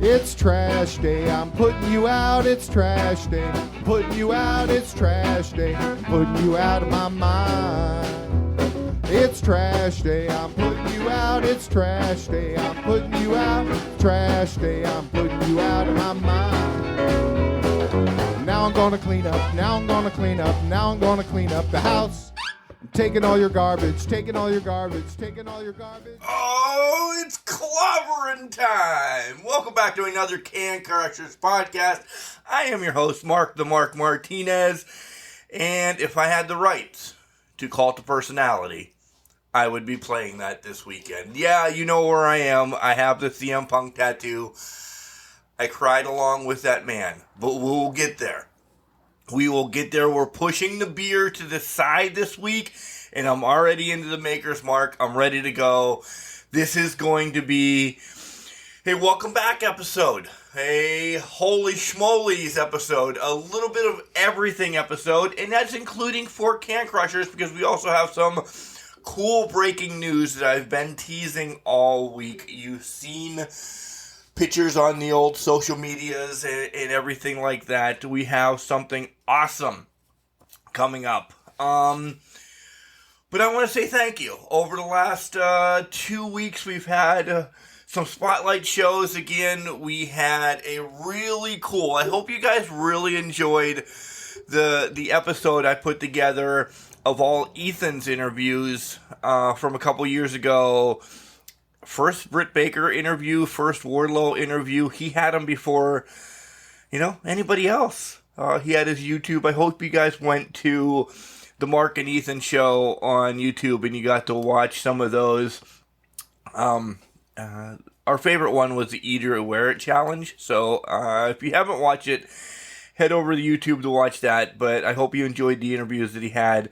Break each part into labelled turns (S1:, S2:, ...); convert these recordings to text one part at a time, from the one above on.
S1: It's trash day, I'm putting you out, it's trash day. Putting you out, it's trash day. Putting you out of my mind. It's trash day, I'm putting you out, it's trash day. I'm putting you out, trash day. I'm putting you out of my mind. Now I'm gonna clean up, now I'm gonna clean up, now I'm gonna clean up the house. I'm taking all your garbage, taking all your garbage, taking all your garbage.
S2: Oh, it's clobbering time! Welcome back to another Can Crushers podcast. I am your host, Mark the Mark Martinez, and if I had the rights to cult of personality, I would be playing that this weekend. Yeah, you know where I am. I have the CM Punk tattoo. I cried along with that man, but we'll get there. We will get there. We're pushing the beer to the side this week, and I'm already into the maker's mark. I'm ready to go. This is going to be a welcome back episode, a holy schmolies episode, a little bit of everything episode, and that's including for Can Crushers because we also have some cool breaking news that I've been teasing all week. You've seen pictures on the old social medias and everything like that. We have something awesome coming up. But I want to say thank you. Over the last 2 weeks, we've had some spotlight shows again. We had a really cool, I hope you guys really enjoyed the episode I put together of all Ethan's interviews from a couple years ago. First Britt Baker interview, first Wardlow interview. He had him before, anybody else. He had his YouTube. I hope you guys went to the Mark and Ethan show on YouTube and you got to watch some of those. Our favorite one was the Eat It or Wear It challenge. So if you haven't watched it, head over to YouTube to watch that. But I hope you enjoyed the interviews that he had.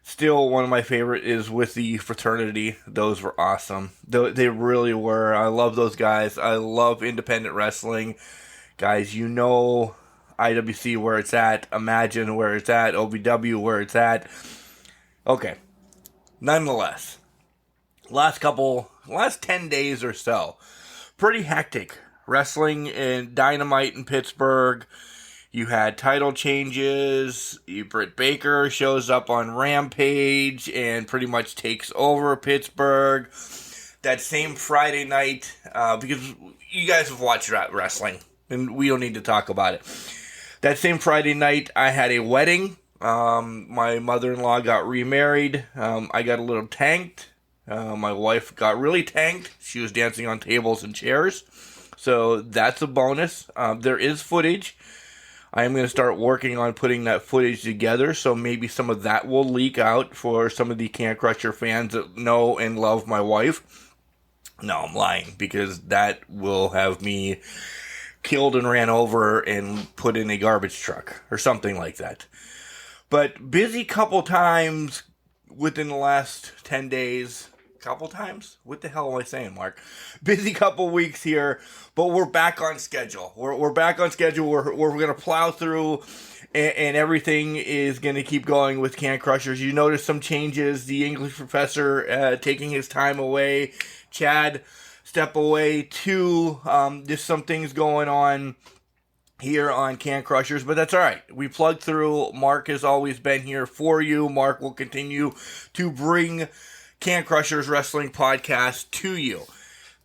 S2: Still, one of my favorite is with the fraternity. Those were awesome. They really were. I love those guys. I love independent wrestling. Guys, you know IWC where it's at. Imagine where it's at. OVW where it's at. Okay. Nonetheless, last 10 days or so, pretty hectic. Wrestling in Dynamite in Pittsburgh. You had title changes. Britt Baker shows up on Rampage and pretty much takes over Pittsburgh. That same Friday night, because you guys have watched wrestling, and we don't need to talk about it. That same Friday night, I had a wedding. My mother-in-law got remarried. I got a little tanked. My wife got really tanked. She was dancing on tables and chairs. So that's a bonus. There is footage. I am going to start working on putting that footage together, so maybe some of that will leak out for some of the Can Crusher fans that know and love my wife. No, I'm lying, because that will have me killed and ran over and put in a garbage truck, or something like that. But busy couple times within the last 10 days. Couple times? What the hell am I saying, Mark? Busy couple weeks here, but we're back on schedule. We're back on schedule. We're going to plow through, and everything is going to keep going with Can Crushers. You notice some changes. The English professor taking his time away. Chad step away too. There's some things going on here on Can Crushers, but that's all right. We plugged through. Mark has always been here for you. Mark will continue to bring Can Crushers Wrestling Podcast to you.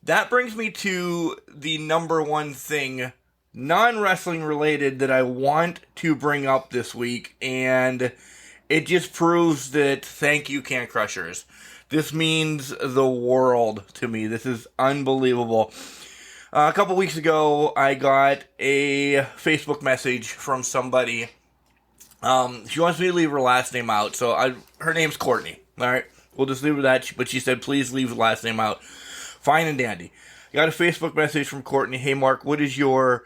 S2: That brings me to the number one thing, non-wrestling related, that I want to bring up this week, and it just proves that thank you, Can Crushers. This means the world to me. This is unbelievable. A couple weeks ago, I got a Facebook message from somebody. She wants me to leave her last name out, so her name's Courtney, all right? We'll just leave it at that, but she said, please leave the last name out. Fine and dandy. I got a Facebook message from Courtney. Hey, Mark, what is your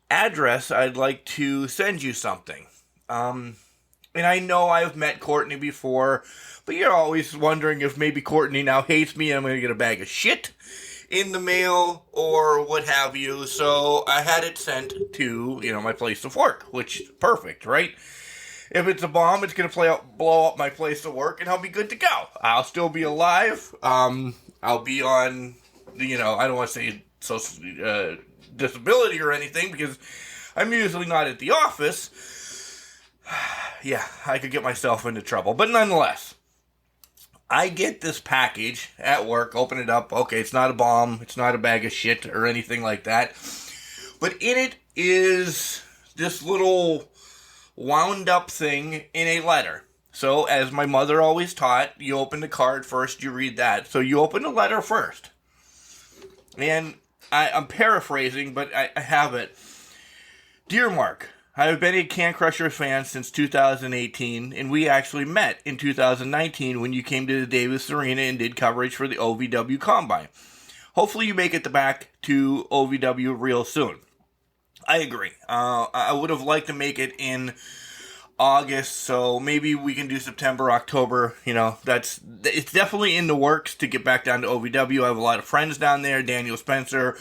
S2: address? I'd like to send you something. And I know I've met Courtney before, but you're always wondering if maybe Courtney now hates me and I'm going to get a bag of shit in the mail or what have you. So I had it sent to, my place of work, which is perfect, right? If it's a bomb, it's going to blow up my place of work, and I'll be good to go. I'll still be alive. I'll be on, I don't want to say social disability or anything, because I'm usually not at the office. Yeah, I could get myself into trouble. But nonetheless, I get this package at work, open it up. Okay, it's not a bomb, it's not a bag of shit or anything like that. But in it is this little wound up thing in a letter. So, as my mother always taught, you open the card first, you read that. So, you open the letter first. And I'm paraphrasing, but I have it. Dear Mark, I have been a Can Crusher fan since 2018, and we actually met in 2019 when you came to the Davis Arena and did coverage for the OVW Combine. Hopefully you make it back to OVW real soon. I agree. I would have liked to make it in August, so maybe we can do September, October. It's definitely in the works to get back down to OVW. I have a lot of friends down there. Daniel Spencer,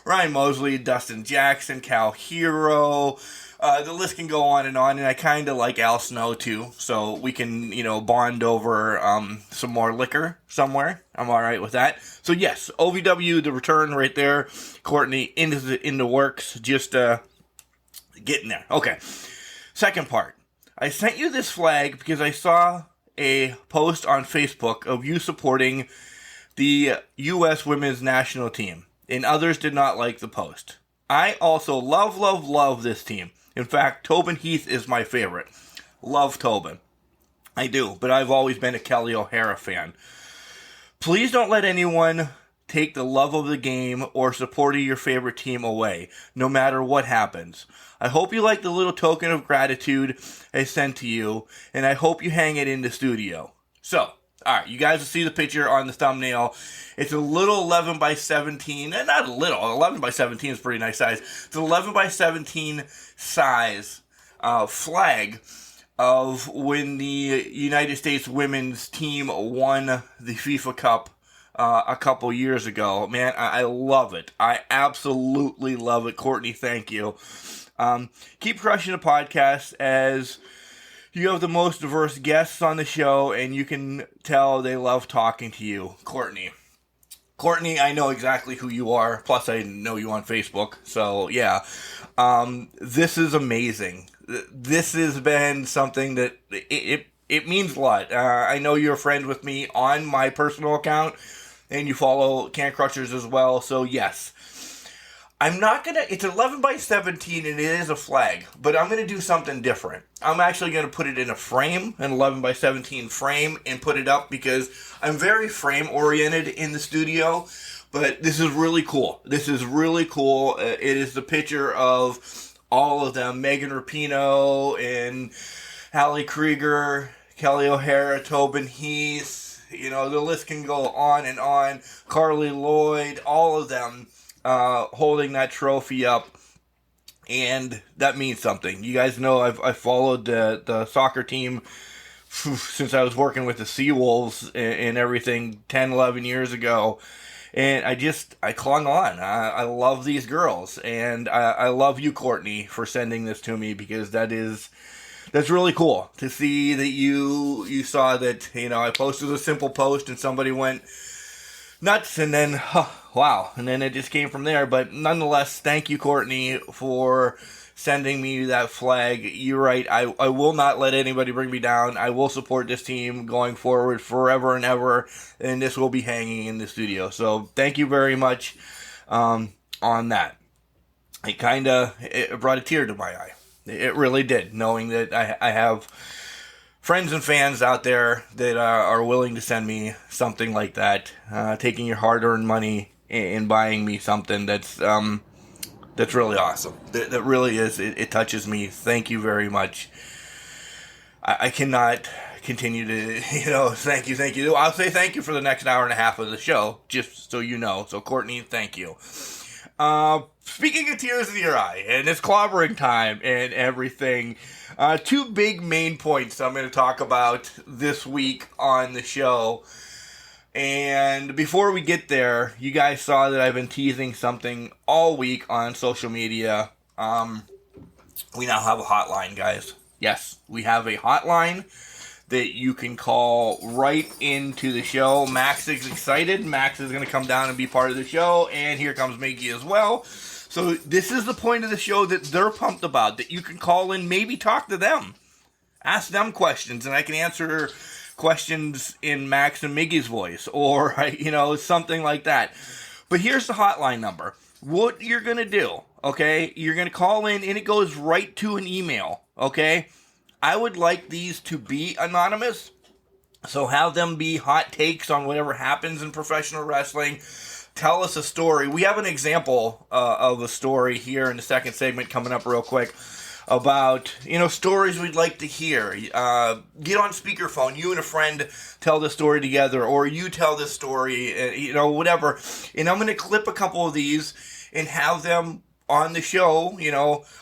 S2: Ryan Mosley, Dustin Jackson, Cal Hero. The list can go on, and I kind of like Al Snow too, so we can, bond over some more liquor somewhere. I'm alright with that. So yes, OVW, the return right there. Courtney, in the works, just getting there. Okay, second part. I sent you this flag because I saw a post on Facebook of you supporting the U.S. women's national team, and others did not like the post. I also love this team. In fact, Tobin Heath is my favorite. Love Tobin. I do, but I've always been a Kelly O'Hara fan. Please don't let anyone take the love of the game or support of your favorite team away, no matter what happens. I hope you like the little token of gratitude I sent to you, and I hope you hang it in the studio. So, alright, you guys will see the picture on the thumbnail. It's a little 11 by 17, not a little, 11 by 17 is a pretty nice size. It's an 11 by 17 size flag of when the United States women's team won the FIFA Cup a couple years ago. Man, I love it. I absolutely love it. Courtney, thank you. Keep crushing the podcast, as you have the most diverse guests on the show, and you can tell they love talking to you. Courtney, I know exactly who you are. Plus, I know you on Facebook. So, yeah. This is amazing. This has been something that it means a lot. I know you're friends with me on my personal account, and you follow Can Crushers as well. So, yes. It's 11 by 17 and it is a flag, but I'm going to do something different. I'm actually going to put it in a frame, an 11 by 17 frame, and put it up because I'm very frame oriented in the studio, but this is really cool. It is the picture of all of them, Megan Rapinoe and Hallie Krieger, Kelly O'Hara, Tobin Heath, the list can go on and on, Carly Lloyd, all of them. Holding that trophy up, and that means something. You guys know I've followed the soccer team since I was working with the Seawolves and everything 10, 11 years ago, and I clung on. I love these girls, and I love you, Courtney, for sending this to me, because that's really cool to see that you saw that. I posted a simple post and somebody went nuts, and then wow, and then it just came from there. But nonetheless, thank you, Courtney, for sending me that flag. You're right, I will not let anybody bring me down. I will support this team going forward forever and ever, and this will be hanging in the studio. So thank you very much on that. It brought a tear to my eye. It really did, knowing that I have friends and fans out there that are willing to send me something like that, taking your hard-earned money and buying me something that's really awesome. That really is. It touches me. Thank you very much. I cannot continue to, thank you. I'll say thank you for the next hour and a half of the show, just so you know. So, Courtney, thank you. Speaking of tears in your eye, and it's clobbering time and everything, two big main points I'm going to talk about this week on the show. And before we get there, you guys saw that I've been teasing something all week on social media. We now have a hotline, guys. Yes, we have a hotline that you can call right into the show. Max is excited. Max is going to come down and be part of the show. And here comes Maggie as well. So this is the point of the show that they're pumped about, that you can call in, maybe talk to them. Ask them questions, and I can answer questions in Max and Miggy's voice, or, something like that. But here's the hotline number. What you're going to do, okay? You're going to call in, and it goes right to an email, okay? I would like these to be anonymous, so have them be hot takes on whatever happens in professional wrestling. Tell us a story. We have an example of a story here in the second segment coming up real quick about, stories we'd like to hear. Get on speakerphone. You and a friend tell the story together, or you tell this story, whatever. And I'm going to clip a couple of these and have them on the show.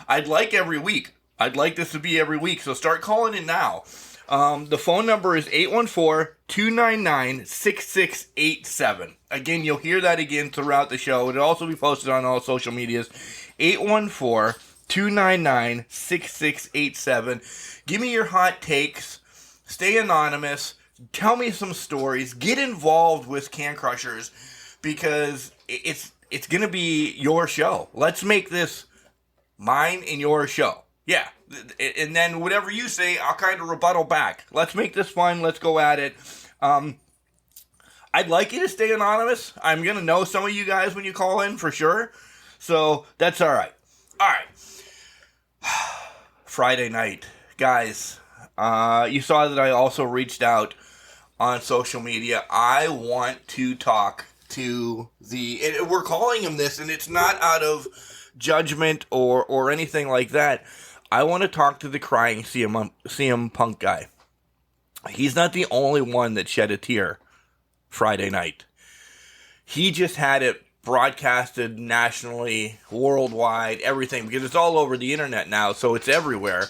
S2: I'd like every week. I'd like this to be every week, so start calling in now. The phone number is 814-299-6687. Again, you'll hear that again throughout the show. It'll also be posted on all social medias. 814-299-6687. Give me your hot takes. Stay anonymous. Tell me some stories. Get involved with Can Crushers, because it's going to be your show. Let's make this mine and your show. Yeah, and then whatever you say, I'll kind of rebuttal back. Let's make this fun. Let's go at it. I'd like you to stay anonymous. I'm going to know some of you guys when you call in for sure. So that's all right. All right. Friday night. Guys, you saw that I also reached out on social media. I want to talk to and we're calling him this, and it's not out of judgment or anything like that. I want to talk to the crying CM Punk guy. He's not the only one that shed a tear Friday night. He just had it broadcasted nationally, worldwide, everything, because it's all over the internet now, so it's everywhere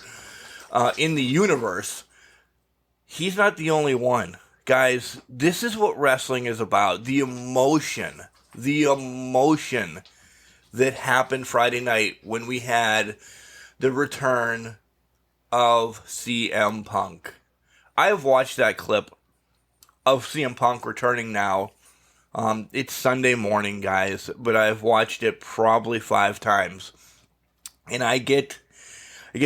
S2: in the universe. He's not the only one. Guys, this is what wrestling is about. The emotion that happened Friday night when we had the return of CM Punk. I have watched that clip of CM Punk returning now. It's Sunday morning, guys, but I've watched it probably 5 times. And I get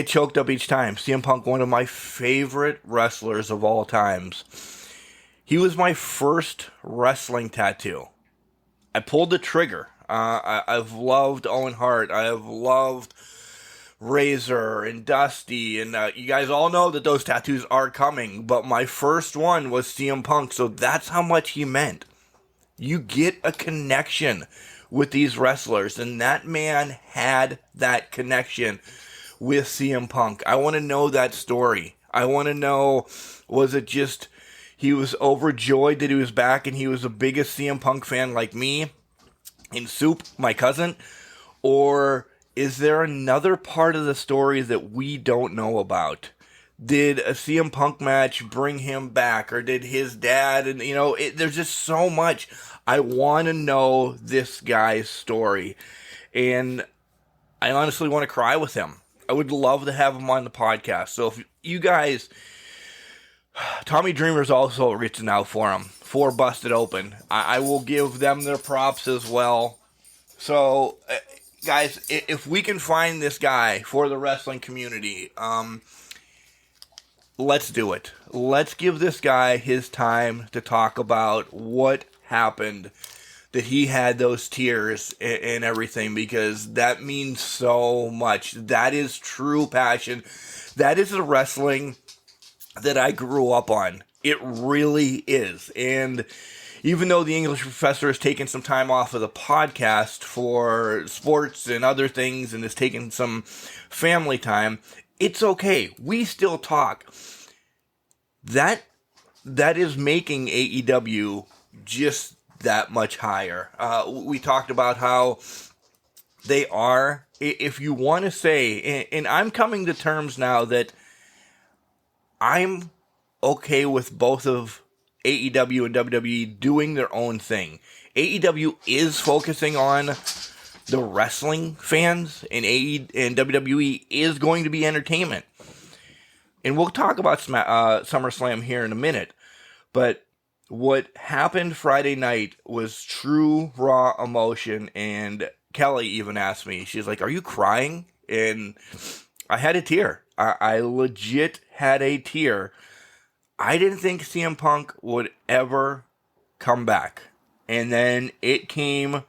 S2: choked up each time. CM Punk, one of my favorite wrestlers of all times. He was my first wrestling tattoo. I pulled the trigger. I've loved Owen Hart. I have loved Razor and Dusty, and you guys all know that those tattoos are coming, but my first one was CM Punk, so that's how much he meant. You get a connection with these wrestlers, and that man had that connection with CM Punk. I want to know that story. I want to know, was it just he was overjoyed that he was back and he was the biggest CM Punk fan like me and Soup, my cousin, or is there another part of the story that we don't know about? Did a CM Punk match bring him back, or did his dad? And there's just so much. I want to know this guy's story, and I honestly want to cry with him. I would love to have him on the podcast. So if you guys, Tommy Dreamer's also reaching out for him for Busted Open. I will give them their props as well. So, guys, if we can find this guy for the wrestling community, let's do it. Let's give this guy his time to talk about what happened, that he had those tears and everything, because that means so much. That is true passion. That is the wrestling that I grew up on. It really is. And even though the English professor has taken some time off of the podcast for sports and other things and has taken some family time, it's okay. We still talk. That is making AEW just that much higher. We talked about how they are, if you want to say, and I'm coming to terms now that I'm okay with both of AEW and WWE doing their own thing. AEW is focusing on the wrestling fans, and WWE is going to be entertainment. And we'll talk about SummerSlam here in a minute. But what happened Friday night was true raw emotion, and Kelly even asked me, she's like, "Are you crying?" And I had a tear. I legit had a tear. I didn't think CM Punk would ever come back. And then it came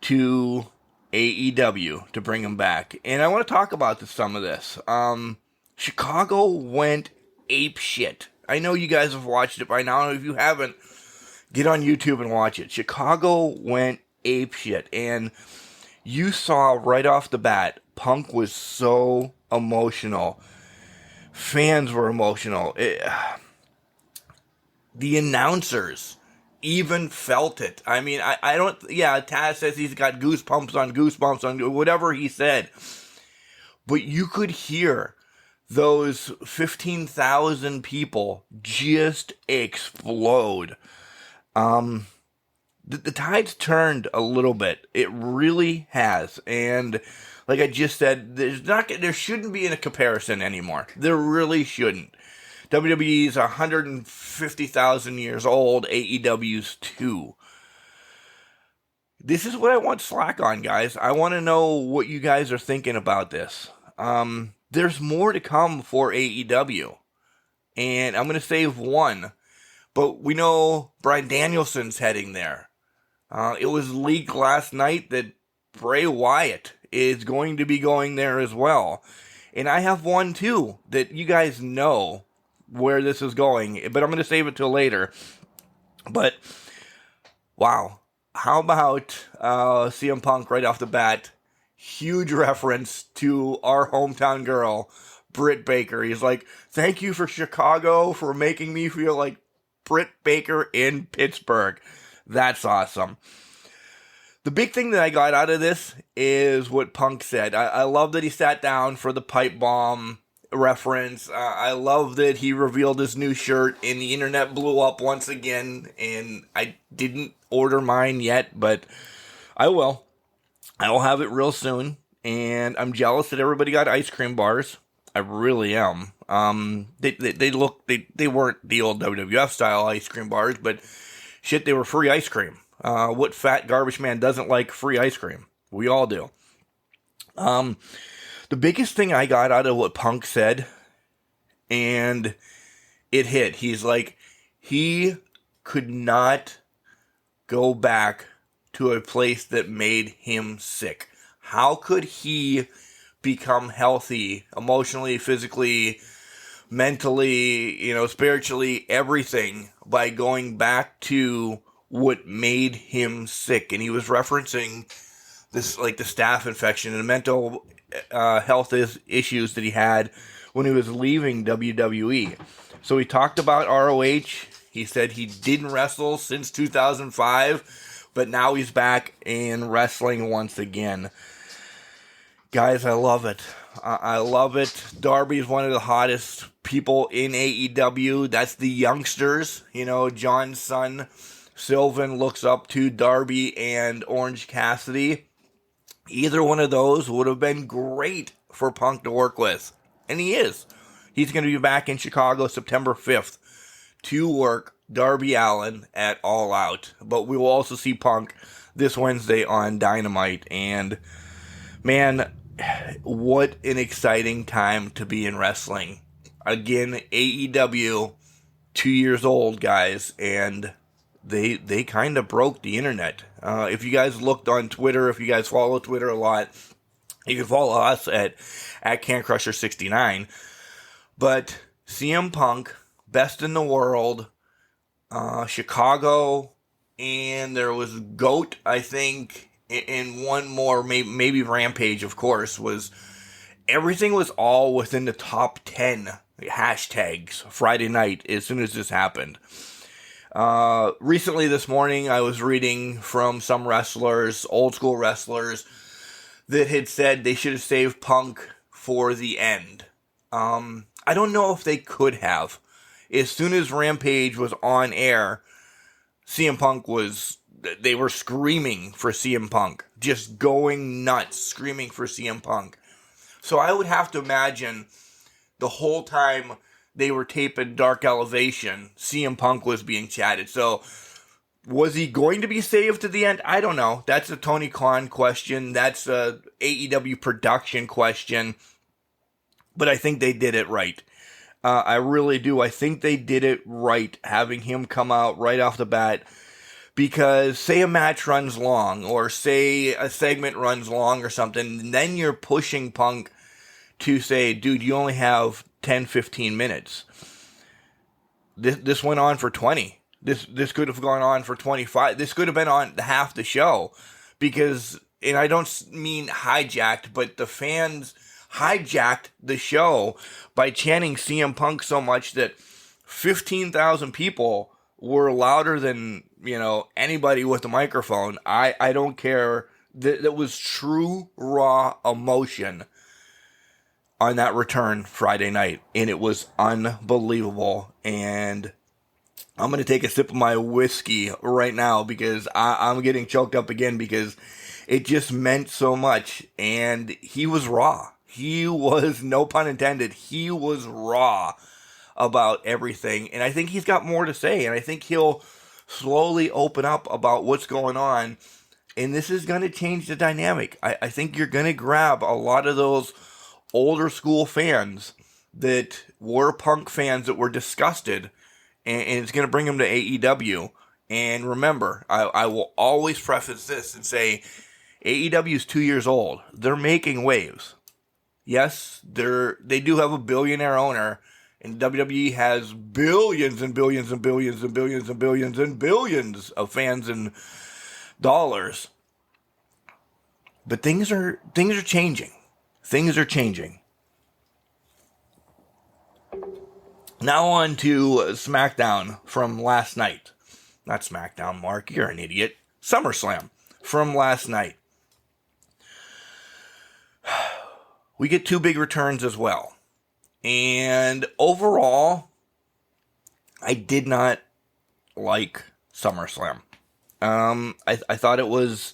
S2: to AEW to bring him back. And I want to talk about some of this. Chicago went ape shit. I know you guys have watched it by now. If you haven't, get on YouTube and watch it. Chicago went ape shit. And you saw right off the bat, Punk was so emotional. Fans were emotional. The announcers even felt it. I mean, I don't... Yeah, Taz says he's got goosebumps on whatever he said. But you could hear those 15,000 people just explode. The tide's turned a little bit. It really has. And like I just said, there shouldn't be a comparison anymore. There really shouldn't. WWE's 150,000 years old. AEW's 2. This is what I want slack on, guys. I want to know what you guys are thinking about this. There's more to come for AEW. And I'm going to save one. But we know Bryan Danielson's heading there. It was leaked last night that Bray Wyatt is going to be going there as well. And I have one too that you guys know where this is going. But I'm going to save it till later. But, wow. How about CM Punk right off the bat? Huge reference to our hometown girl, Britt Baker. He's like, "Thank you for Chicago for making me feel like Britt Baker in Pittsburgh." That's awesome. The big thing that I got out of this is what Punk said. I love that he sat down for the pipe bomb reference. I love that he revealed his new shirt and the internet blew up once again. And I didn't order mine yet, but I will. I will have it real soon. And I'm jealous that everybody got ice cream bars. I really am. They weren't the old WWF style ice cream bars, but shit, they were free ice cream. What fat garbage man doesn't like free ice cream? We all do. The biggest thing I got out of what Punk said, and it hit. He's like, he could not go back to a place that made him sick. How could he become healthy emotionally, physically, mentally, spiritually, everything by going back to what made him sick? And he was referencing this, like the staph infection and mental health issues that he had when he was leaving WWE. So he talked about ROH. He said he didn't wrestle since 2005, but now he's back in wrestling once again. Guys, I love it. I love it. Darby's one of the hottest people in AEW. That's the youngsters. John's son, Sylvan, looks up to Darby and Orange Cassidy. Either one of those would have been great for Punk to work with. And he is. He's going to be back in Chicago September 5th to work Darby Allin at All Out. But we will also see Punk this Wednesday on Dynamite. And, man, what an exciting time to be in wrestling. Again, AEW, 2 years old, guys, and they kind of broke the internet. If you guys looked on Twitter, if you guys follow Twitter a lot, you can follow us at CanCrusher69. But CM Punk, best in the world, Chicago, and there was GOAT, I think, and one more, maybe Rampage, of course, everything was all within the top 10 hashtags Friday night as soon as this happened. Recently this morning, I was reading from some wrestlers, old school wrestlers, that had said they should have saved Punk for the end. I don't know if they could have. As soon as Rampage was on air, CM Punk they were screaming for CM Punk. Just going nuts, screaming for CM Punk. So I would have to imagine the whole time they were taping Dark Elevation, CM Punk was being chatted. So Was he going to be saved to the end? I don't know. That's a Tony Khan question. That's a AEW production question. But I think they did it right. I really do. I think they did it right, having him come out right off the bat. Because say a match runs long, or say a segment runs long or something, and then you're pushing Punk to say, dude, you only have 10, 15 minutes. This went on for 20. This could have gone on for 25. This could have been on half the show. Because, and I don't mean hijacked, but the fans hijacked the show by chanting CM Punk so much that 15,000 people were louder than, anybody with a microphone. I don't care. That was true, raw emotion on that return Friday night. And it was unbelievable. And I'm going to take a sip of my whiskey right now because I'm getting choked up again because it just meant so much. And he was raw. He was, no pun intended, he was raw about everything. And I think he's got more to say. And I think he'll slowly open up about what's going on. And this is going to change the dynamic. I think you're going to grab a lot of those older school fans that were Punk fans that were disgusted. And it's going to bring them to AEW. And remember, I will always preface this and say, AEW is 2 years old. They're making waves. Yes, they do have a billionaire owner, and WWE has billions and billions and billions and billions and billions and billions of fans and dollars. But things are changing. Things are changing. Now on to SmackDown from last night. Not SmackDown, Mark. You're an idiot. SummerSlam from last night. We get two big returns as well. And overall, I did not like SummerSlam. I thought it was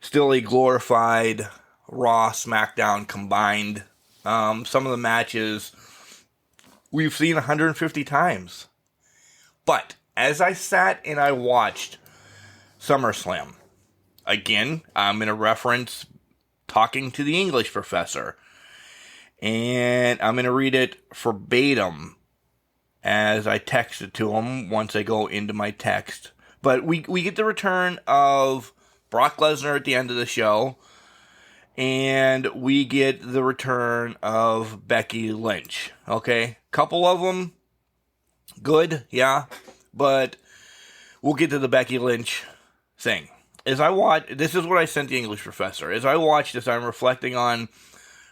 S2: still a glorified Raw, SmackDown combined. Some of the matches we've seen 150 times. But as I sat and I watched SummerSlam, again, I'm going to reference Talking to the English Professor. And I'm going to read it verbatim as I text it to him once I go into my text. But we get the return of Brock Lesnar at the end of the show. And we get the return of Becky Lynch. Okay? Couple of them. Good, yeah. But we'll get to the Becky Lynch thing. As I watch, this is what I sent the English Professor. As I watch this, I'm reflecting on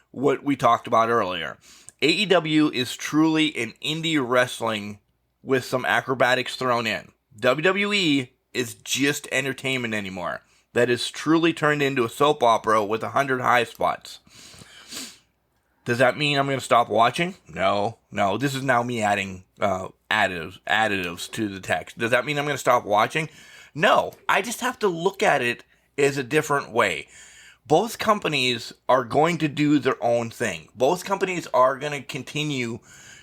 S2: what we talked about earlier. AEW is truly an indie wrestling with some acrobatics thrown in. WWE is just entertainment anymore. That is truly turned into a soap opera with 100 high spots. Does that mean I'm going to stop watching? No. This is now me adding additives to the text. Does that mean I'm going to stop watching? No. I just have to look at it as a different way. Both companies are going to do their own thing. Both companies are going to continue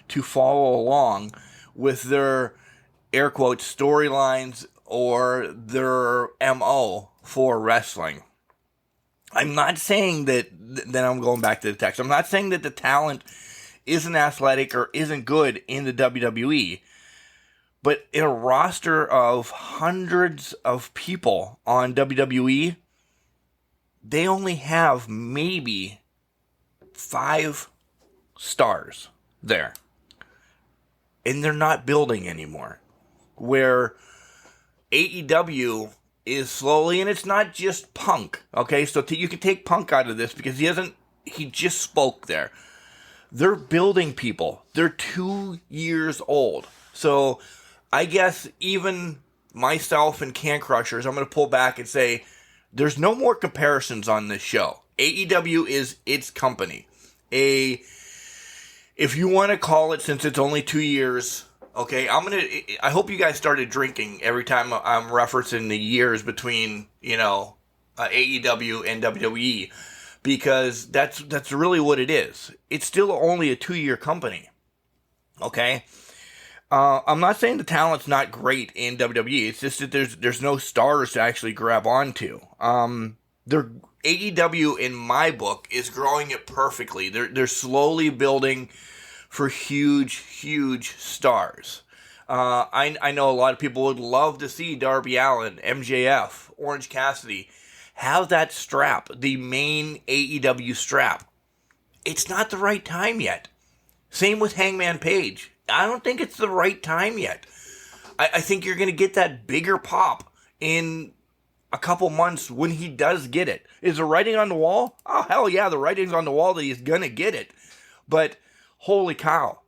S2: to follow along with their, air quotes, storylines or their MO for wrestling. I'm not saying that, then I'm going back to the text, I'm not saying that the talent isn't athletic or isn't good in the WWE. But in a roster of hundreds of people on WWE, they only have maybe 5 stars there. And they're not building anymore. Where AEW is slowly, and it's not just Punk, okay? So you can take Punk out of this because he just spoke there. They're building people. They're 2 years old. So I guess even myself and Can Crushers, I'm going to pull back and say, there's no more comparisons on this show. AEW is its company. If you want to call it, since it's only 2 years, okay, I hope you guys started drinking every time I'm referencing the years between, AEW and WWE, because that's really what it is. It's still only a 2-year company, okay? I'm not saying the talent's not great in WWE. It's just that there's no stars to actually grab onto. Their AEW, in my book, is growing it perfectly. They're slowly building for huge stars. I know a lot of people would love to see Darby Allin, MJF, Orange Cassidy have that strap, the main AEW strap. It's not the right time yet. Same with Hangman Page. I don't think it's the right time yet. I think you're going to get that bigger pop in a couple months when he does get it. Is the writing on the wall? Oh, hell yeah, the writing's on the wall that he's going to get it. But holy cow.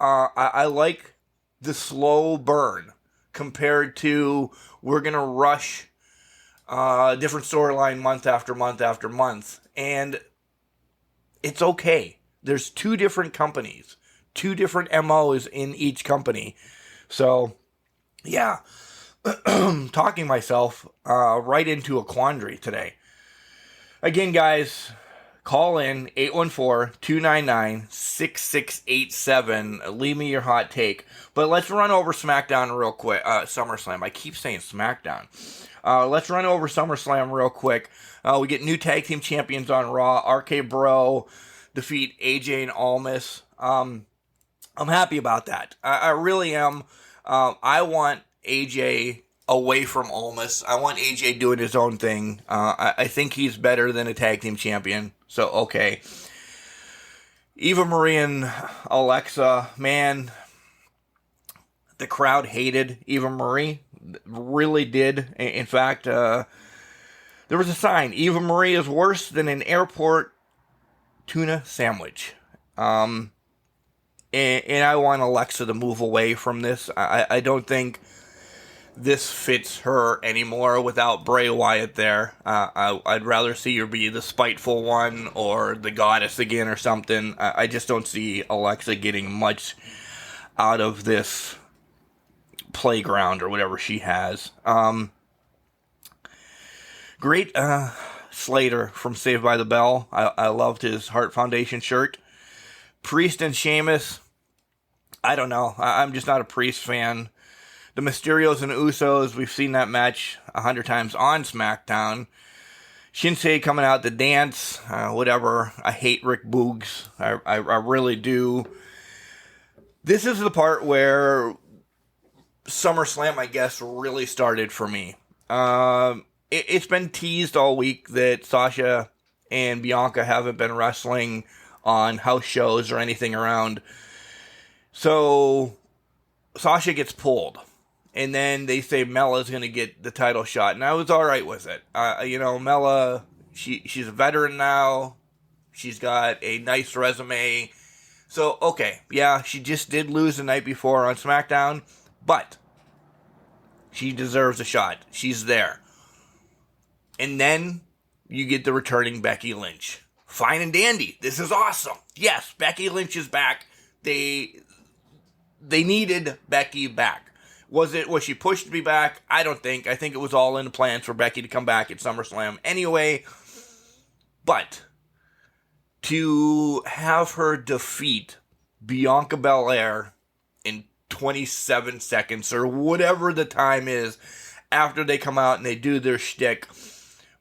S2: I like the slow burn compared to we're going to rush different storyline month after month after month. And it's okay. There's two different companies, two different MOs in each company. So, yeah, talking myself right into a quandary today. Again, guys, call in 814-299-6687. Leave me your hot take. But let's run over SmackDown real quick. SummerSlam. I keep saying SmackDown. Let's run over SummerSlam real quick. We get new tag team champions on Raw. RK Bro defeat AJ and Almas. I'm happy about that. I really am. I want AJ away from Almas. I want AJ doing his own thing. I think he's better than a tag team champion. So, okay. Eva Marie and Alexa, man, the crowd hated Eva Marie. Really did. In fact, there was a sign. Eva Marie is worse than an airport tuna sandwich. And I want Alexa to move away from this. I don't think this fits her anymore without Bray Wyatt there. I'd rather see her be the spiteful one or the goddess again or something. I just don't see Alexa getting much out of this playground or whatever she has. Great Slater from Saved by the Bell. I loved his Heart Foundation shirt. Priest and Sheamus, I don't know. I'm just not a Priest fan. The Mysterios and Usos, we've seen that match 100 times on SmackDown. Shinsuke coming out to dance, whatever. I hate Rick Boogs. I really do. This is the part where SummerSlam, I guess, really started for me. It's been teased all week that Sasha and Bianca haven't been wrestling on house shows or anything around. So Sasha gets pulled. And then they say Mella's going to get the title shot. And I was all right with it. Mella, she's a veteran now. She's got a nice resume. So, okay, yeah, she just did lose the night before on SmackDown. But she deserves a shot. She's there. And then you get the returning Becky Lynch. Fine and dandy. This is awesome. Yes, Becky Lynch is back. They needed Becky back. Was she pushed to be back? I don't think. I think it was all in the plans for Becky to come back at SummerSlam anyway. But to have her defeat Bianca Belair in 27 seconds or whatever the time is after they come out and they do their shtick,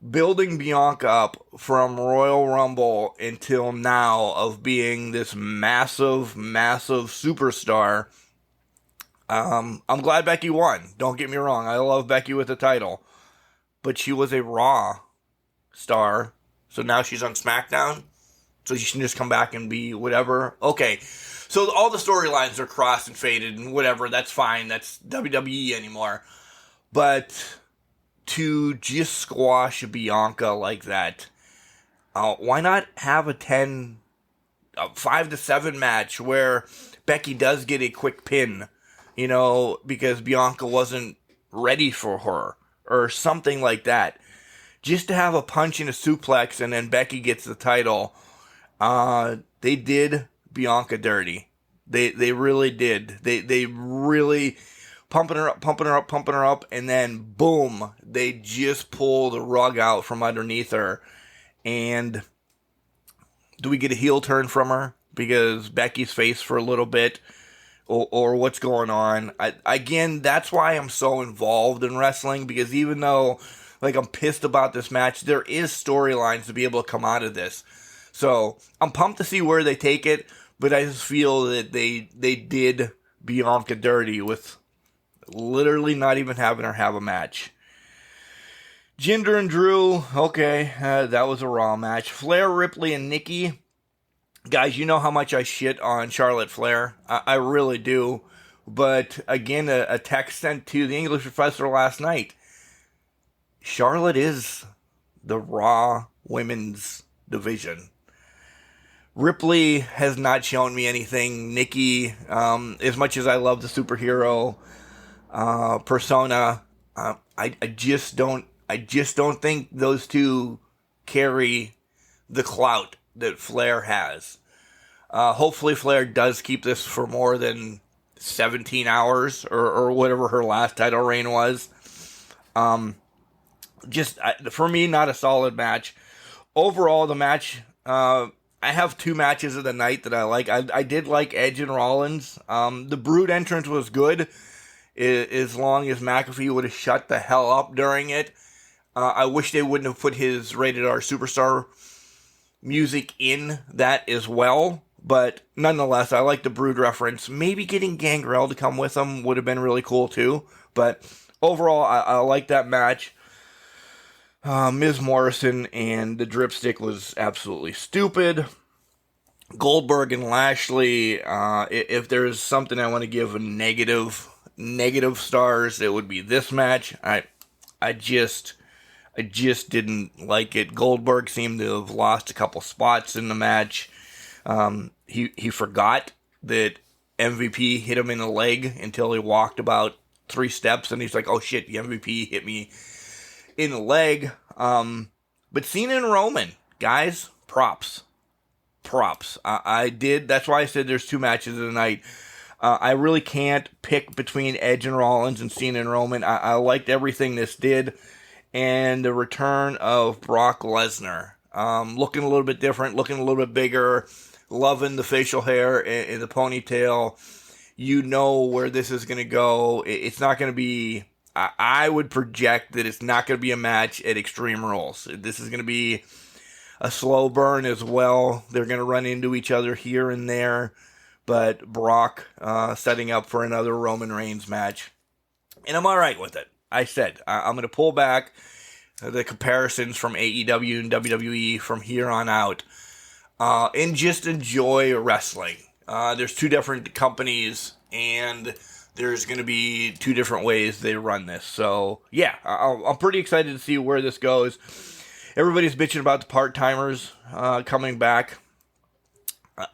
S2: building Bianca up from Royal Rumble until now of being this massive superstar. I'm glad Becky won. Don't get me wrong. I love Becky with the title. But she was a Raw star. So now she's on SmackDown. So she can just come back and be whatever. Okay. So all the storylines are crossed and faded and whatever. That's fine. That's WWE anymore. But to just squash Bianca like that, why not have a 5-7 match where Becky does get a quick pin? Because Bianca wasn't ready for her or something like that. Just to have a punch and a suplex and then Becky gets the title. They did Bianca dirty. They really did. They really pumping her up, and then boom, they just pull the rug out from underneath her. And do we get a heel turn from her? Because Becky's face for a little bit or what's going on. Again, that's why I'm so involved in wrestling, because even though like I'm pissed about this match, there is storylines to be able to come out of this. So I'm pumped to see where they take it, but I just feel that they did Bianca dirty with literally not even having her have a match. Jinder and Drew, okay, that was a Raw match. Flair, Ripley, and Nikki. Guys, you know how much I shit on Charlotte Flair. I really do. But again, a text sent to the English Professor last night. Charlotte is the Raw women's division. Ripley has not shown me anything. Nikki, as much as I love the superhero persona, I just don't think those two carry the clout that Flair has. Hopefully Flair does keep this for more than 17 hours or whatever her last title reign was. For me, not a solid match. Overall, the match, I have two matches of the night that I like. I did like Edge and Rollins. The Brood entrance was good, as long as McAfee would have shut the hell up during it. I wish they wouldn't have put his Rated R Superstar music in that as well. But nonetheless, I like the Brood reference. Maybe getting Gangrel to come with them would have been really cool too. But overall, I like that match. Ms. Morrison and the Dripstick was absolutely stupid. Goldberg and Lashley, if there's something I want to give a negative stars, it would be this match. I just didn't like it. Goldberg seemed to have lost a couple spots in the match. He forgot that MVP hit him in the leg until he walked about 3 steps, and he's like, oh shit, the MVP hit me in the leg. But Cena and Roman, guys, props. I did. That's why I said there's 2 matches of the night. I really can't pick between Edge and Rollins and Cena and Roman. I liked everything this did. And the return of Brock Lesnar. Looking a little bit different, looking a little bit bigger, loving the facial hair and the ponytail. You know where this is going to go. It's not going to be... I would project that it's not going to be a match at Extreme Rules. This is going to be a slow burn as well. They're going to run into each other here and there. But Brock setting up for another Roman Reigns match. And I'm all right with it. I said, I'm going to pull back the comparisons from AEW and WWE from here on out and just enjoy wrestling. There's 2 different companies, and there's going to be 2 different ways they run this. So, yeah, I'm pretty excited to see where this goes. Everybody's bitching about the part-timers coming back.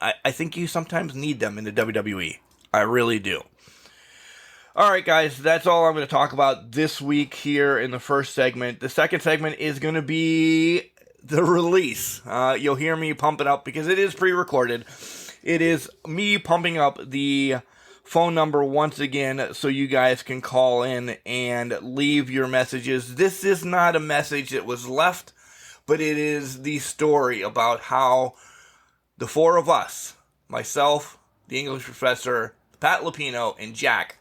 S2: I think you sometimes need them in the WWE. I really do. All right, guys, that's all I'm going to talk about this week here in the first segment. The second segment is going to be the release. You'll hear me pump it up because it is pre-recorded. It is me pumping up the phone number once again so you guys can call in and leave your messages. This is not a message that was left, but it is the story about how the 4 of us, myself, the English Professor, Pat Lupino, and Jack,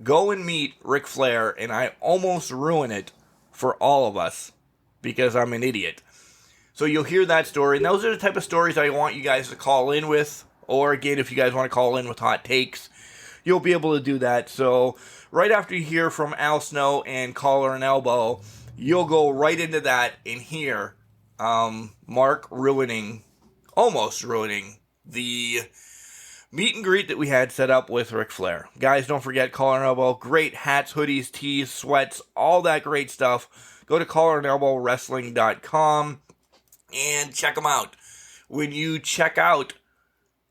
S2: go and meet Ric Flair, and I almost ruin it for all of us because I'm an idiot. So you'll hear that story, and those are the type of stories I want you guys to call in with, or again, if you guys want to call in with hot takes, you'll be able to do that. So right after you hear from Al Snow and Collar and Elbow, you'll go right into that and hear Mark almost ruining the meet and greet that we had set up with Ric Flair. Guys, don't forget Collar and Elbow. Great hats, hoodies, tees, sweats, all that great stuff. Go to collarandelbowwrestling.com and check them out. When you check out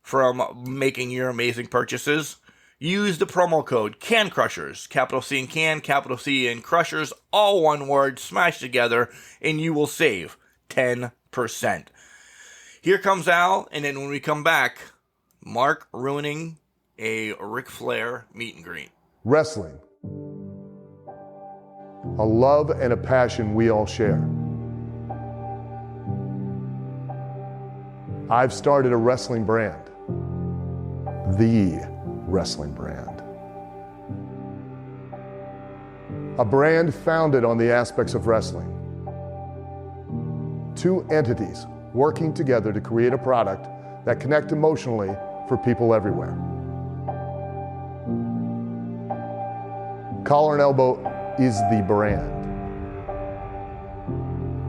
S2: from making your amazing purchases, use the promo code CANCRUSHERS. Capital C in can, capital C in crushers, all one word, smashed together, and you will save 10%. Here comes Al, and then when we come back, Mark ruining a Ric Flair meet and greet.
S3: Wrestling. A love and a passion we all share. I've started a wrestling brand. The wrestling brand. A brand founded on the aspects of wrestling. Two entities working together to create a product that connect emotionally for people everywhere. Collar and Elbow is the brand.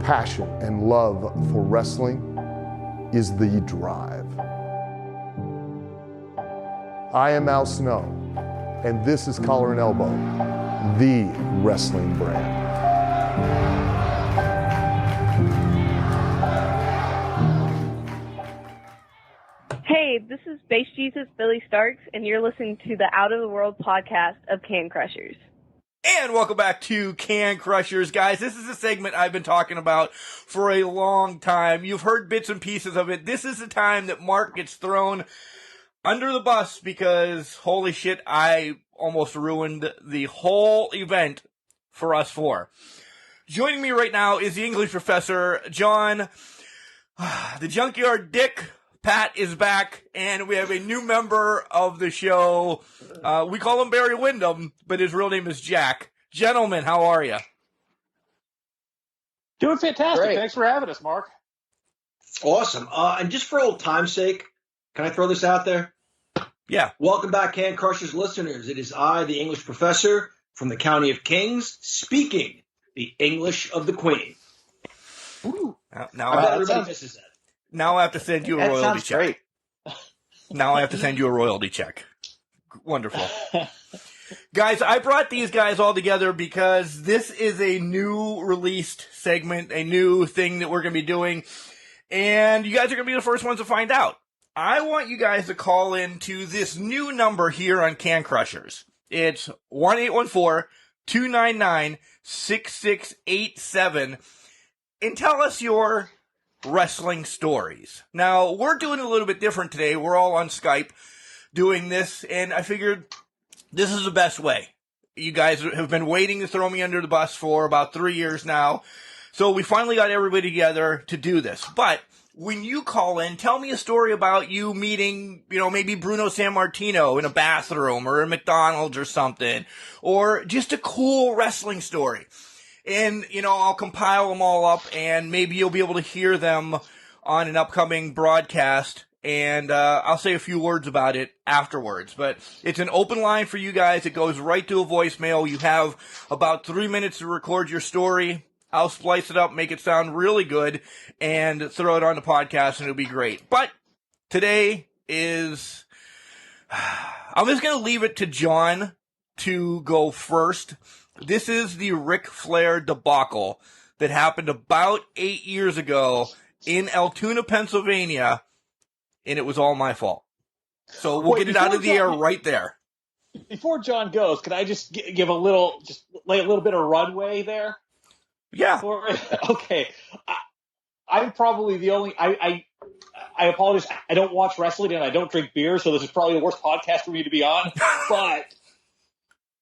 S3: Passion and love for wrestling is the drive. I am Al Snow, and this is Collar and Elbow, the wrestling brand.
S4: Hey, this is Bass Jesus Billy Starks, and you're listening to the Out of the World podcast of Can Crushers.
S2: And welcome back to Can Crushers, guys. This is a segment I've been talking about for a long time. You've heard bits and pieces of it. This is the time that Mark gets thrown under the bus because, holy shit, I almost ruined the whole event for us four. Joining me right now is the English professor, John, the Junkyard Dick. Pat is back, and we have a new member of the show. We call him Barry Windham, but his real name is Jack. Gentlemen, how are you?
S5: Doing fantastic.
S6: Great.
S5: Thanks for having us, Mark.
S6: Awesome. And just for old time's sake, can I throw this out there?
S2: Yeah.
S6: Welcome back, Can Crushers listeners. It is I, the English professor from the County of Kings, speaking the English of the Queen.
S5: Ooh.
S2: Now
S6: I bet
S2: I
S6: everybody misses that.
S2: now I have to send you a
S5: That
S2: royalty
S5: sounds
S2: check.
S5: great.
S2: Now I have to send you a royalty check. Wonderful. Guys, I brought these guys all together because this is a new released segment, a new thing that we're going to be doing, and you guys are going to be the first ones to find out. I want you guys to call in to this new number here on Can Crushers. It's 1-814-299-6687, and tell us your wrestling stories. Now, we're doing a little bit different today. We're all on Skype doing this, and I figured this is the best way. You guys have been waiting to throw me under the bus for about 3 years now, so we finally got everybody together to do this. But when you call in, tell me a story about you meeting, maybe Bruno Sammartino in a bathroom or a McDonald's or something, or just a cool wrestling story. And, I'll compile them all up, and maybe you'll be able to hear them on an upcoming broadcast, and I'll say a few words about it afterwards. But it's an open line for you guys. It goes right to a voicemail. You have about 3 minutes to record your story. I'll splice it up, make it sound really good, and throw it on the podcast, and it'll be great. But today is... I'm just going to leave it to John to go first. This is the Ric Flair debacle that happened about 8 years ago in Altoona, Pennsylvania, and it was all my fault. So we'll get it out of the air right there.
S5: Before John goes, can I just give a little, just lay a little bit of runway there?
S2: Yeah.
S5: Okay. I'm probably the only, I apologize. I don't watch wrestling and I don't drink beer, so this is probably the worst podcast for me to be on. But
S6: I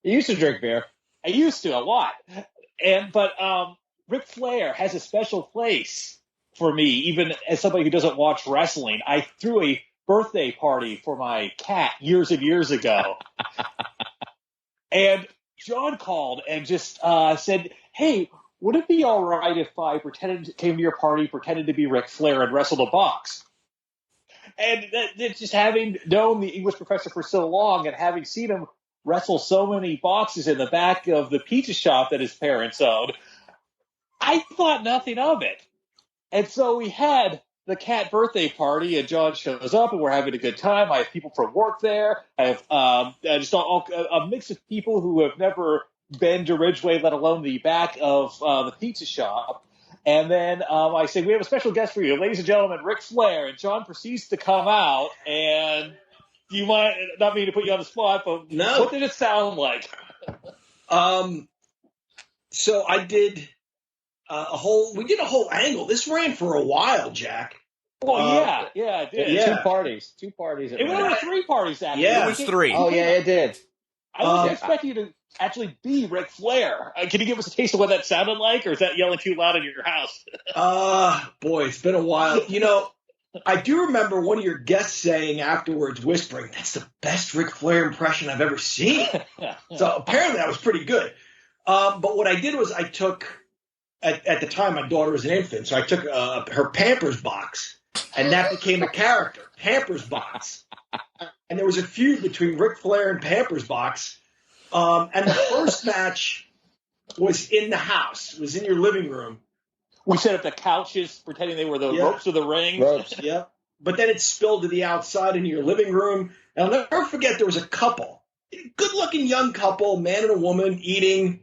S6: used to drink beer.
S5: I used to a lot. But Ric Flair has a special place for me, even as somebody who doesn't watch wrestling. I threw a birthday party for my cat years and years ago. And John called and just said, hey, would it be all right if I came to your party, pretended to be Ric Flair and wrestled a box? And just having known the English professor for so long and having seen him wrestle so many boxes in the back of the pizza shop that his parents owned, I thought nothing of it. And so we had the cat birthday party, and John shows up, and we're having a good time. I have people from work there. I have just a mix of people who have never been to Ridgeway, let alone the back of the pizza shop. And then I say, we have a special guest for you, ladies and gentlemen, Ric Flair. And John proceeds to come out, and you might not mean to put you on the spot, but
S6: No.
S5: What did it sound like?
S6: So I did we did a whole angle. This ran for a while, Jack.
S5: Well, yeah, it did.
S6: Yeah.
S7: Two parties.
S5: It went over 3 parties, actually.
S6: Yeah.
S2: It was 3.
S7: Oh, yeah, it did.
S5: I wasn't expecting you to actually be Ric Flair. Can you give us a taste of what that sounded like, or is that yelling too loud in your house?
S6: Boy, it's been a while. I do remember one of your guests saying afterwards, whispering, "That's the best Ric Flair impression I've ever seen." So apparently that was pretty good. But what I did was I took, at the time my daughter was an infant, so I took her Pampers box, and that became a character, Pampers box. And there was a feud between Ric Flair and Pampers box. And the first match was in the house, was in your living room.
S5: We set up the couches, pretending they were the ropes of the ring.
S6: Ropes, yeah. But then it spilled to the outside into your living room. And I'll never forget there was a couple, good-looking young couple, man and a woman, eating.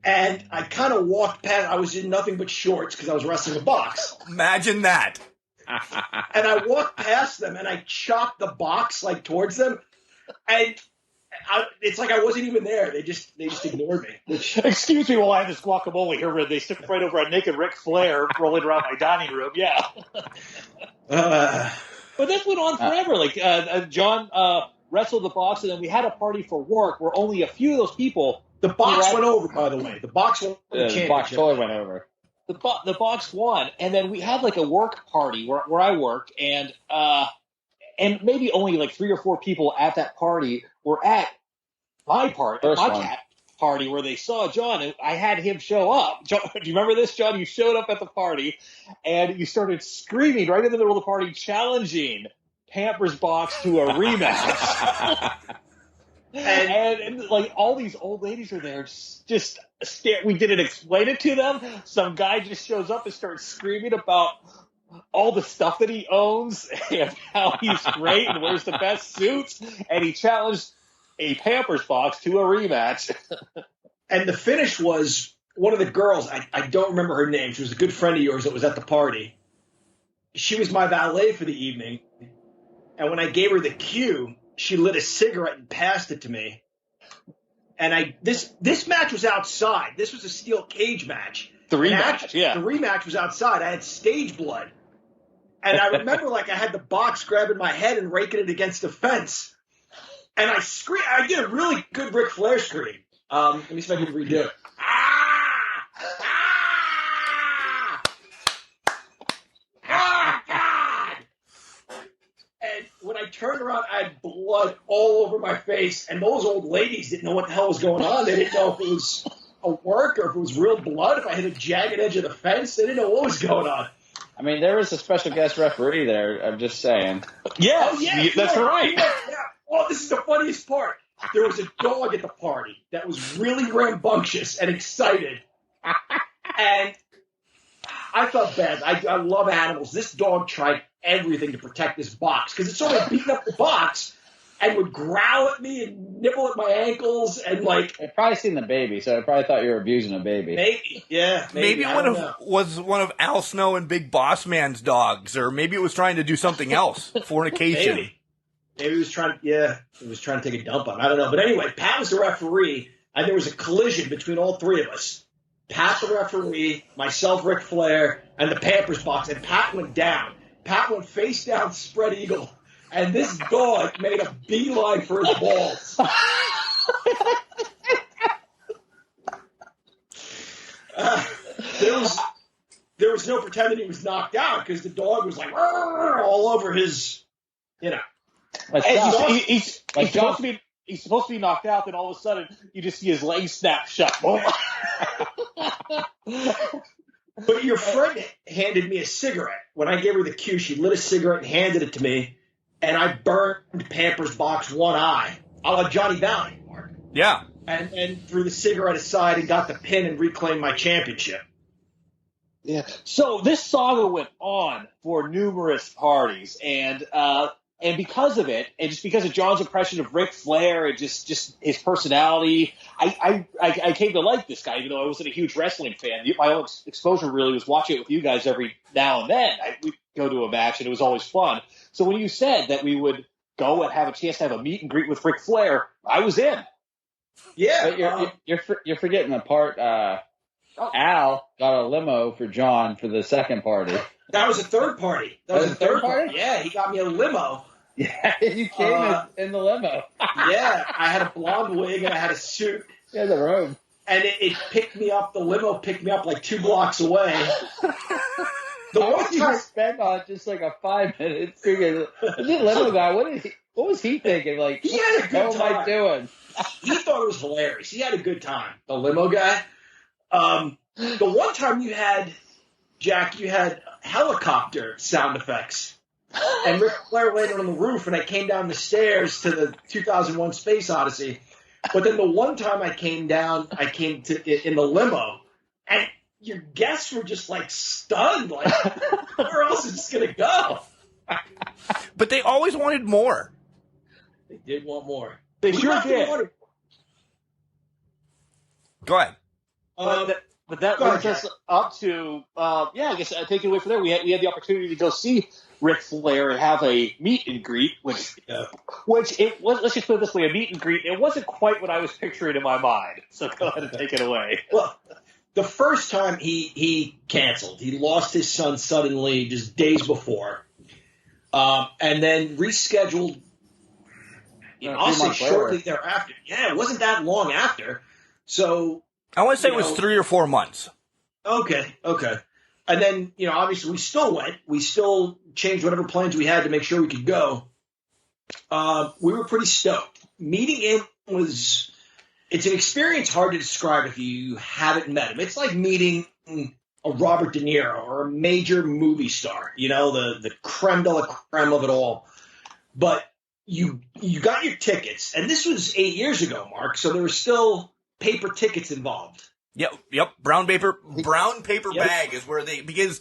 S6: And I kind of walked past. I was in nothing but shorts because I was wrestling a box.
S2: Imagine that.
S6: And I walked past them, and I chopped the box, like, towards them. And it's like I wasn't even there. They just ignored me. Which,
S5: excuse me while I have this guacamole here where they stick right over a naked Ric Flair rolling around my dining room. Yeah. But this went on forever. Like John wrestled the box, and then we had a party for work where only a few of those people.
S6: The box went over, by the way. The box won the championship.
S7: The box totally went over.
S5: The box won, and then we had like a work party where I worked, and maybe only like 3 or 4 people at that party were at my cat party where they saw John, and I had him show up. John, do you remember this, John? You showed up at the party, and you started screaming right in the middle of the party, challenging Pampers box to a rematch. And like all these old ladies are there, just we didn't explain it to them. Some guy just shows up and starts screaming about all the stuff that he owns and how he's great and wears the best suits, and he challenged a Pampers box to a rematch.
S6: And the finish was one of the girls. I don't remember her name. She was a good friend of yours that was at the party. She was my valet for the evening, and when I gave her the cue, she lit a cigarette and passed it to me. And this match was outside. This was a steel cage match.
S5: The rematch,
S6: The rematch was outside. I had stage blood. And I remember like I had the box grabbing my head and raking it against the fence. And I screamed. I did a really good Ric Flair scream. Let me see if I can redo it. When I turned around, I had blood all over my face, and those old ladies didn't know what the hell was going on. They didn't know if it was a work or if it was real blood, if I hit a jagged edge of the fence. They didn't know what was going on.
S7: I mean, there was a special guest referee there, I'm just saying.
S5: Yes,
S6: oh, yeah,
S5: that's right.
S6: Yeah. Well, this is the funniest part. There was a dog at the party that was really rambunctious and excited. And I felt bad. I love animals. This dog tried everything to protect this box because it sort of beating up the box and would growl at me and nibble at my ankles and like.
S7: I've probably seen the baby, so I probably thought you were abusing a baby.
S6: Maybe, yeah.
S2: Maybe was one of Al Snow and Big Boss Man's dogs, or maybe it was trying to do something else, fornication.
S6: Maybe he was trying to take a dump on him. I don't know. But anyway, Pat was the referee, and there was a collision between all 3 of us. Pat the referee, myself, Ric Flair, and the Pampers box, and Pat went down. Pat went face down, spread eagle, and this dog made a beeline for his balls. There was no pretending he was knocked out because the dog was like all over his,
S5: He's supposed to be knocked out, then all of a sudden you just see his legs snap shut.
S6: But your friend handed me a cigarette. When I gave her the cue, she lit a cigarette and handed it to me, and I burned Pampers box one eye, a la Johnny Valley, Mark.
S2: Yeah.
S6: And threw the cigarette aside and got the pin and reclaimed my championship.
S5: Yeah. So this saga went on for numerous parties, and because of it, and just because of John's impression of Ric Flair and just his personality, I came to like this guy, even though I wasn't a huge wrestling fan. My own exposure really was watching it with you guys every now and then. We'd go to a match, and it was always fun. So when you said that we would go and have a chance to have a meet and greet with Ric Flair, I was in.
S6: Yeah.
S7: But you're forgetting the part. Al got a limo for John for the second party.
S6: That was a third party.
S7: That was a third party?
S6: Yeah, he got me a limo.
S7: Yeah, you came in the limo.
S6: Yeah, I had a blonde wig and I had a suit.
S7: Yeah, the robe.
S6: And it picked me up. The limo picked me up like 2 blocks away. The
S7: How
S6: one
S7: much you
S6: time,
S7: spend on just like a 5-minute freaking the limo guy? What was he thinking? Like,
S6: he had a
S7: what
S6: good
S7: the hell am I
S6: time.
S7: doing?
S6: He thought it was hilarious. He had a good time. The limo guy. The one time you had, Jack, you had helicopter sound effects. And Ric Flair landed on the roof, and I came down the stairs to the 2001 Space Odyssey. But then the one time I came to in the limo, and your guests were just like stunned, like, where else is this going to go?
S2: But they always wanted more.
S6: They did want more.
S5: They
S6: We
S5: sure
S6: left
S5: did.
S6: them wanting-
S2: Go ahead.
S5: But that
S6: go ahead,
S5: brings us up to, I guess taking away from there, we had the opportunity to go see Ric Flair and have a meet and greet, which it was, let's just put it this way, a meet and greet. It wasn't quite what I was picturing in my mind. So go ahead and take it away.
S6: Well, the first time he canceled. He lost his son suddenly just days before. And then rescheduled, I'll say shortly thereafter. Yeah, it wasn't that long after. So
S2: I want to say it was 3 or 4 months.
S6: Okay. And then, obviously we still went. We still changed whatever plans we had to make sure we could go. We were pretty stoked. Meeting him it's an experience hard to describe if you haven't met him. It's like meeting a Robert De Niro or a major movie star, the creme de la creme of it all. But you got your tickets, and this was 8 years ago, Mark, so there were still paper tickets involved.
S2: Yep. Brown paper bag is where because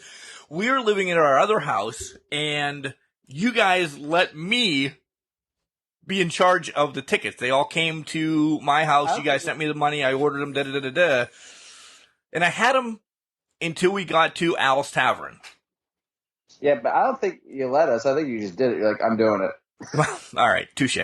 S2: we were living in our other house, and you guys let me be in charge of the tickets. They all came to my house. You guys sent me the money. I ordered them, da-da-da-da-da. And I had them until we got to Al's Tavern.
S7: Yeah, but I don't think you let us. I think you just did it. You're like, I'm doing it.
S2: All right, touche.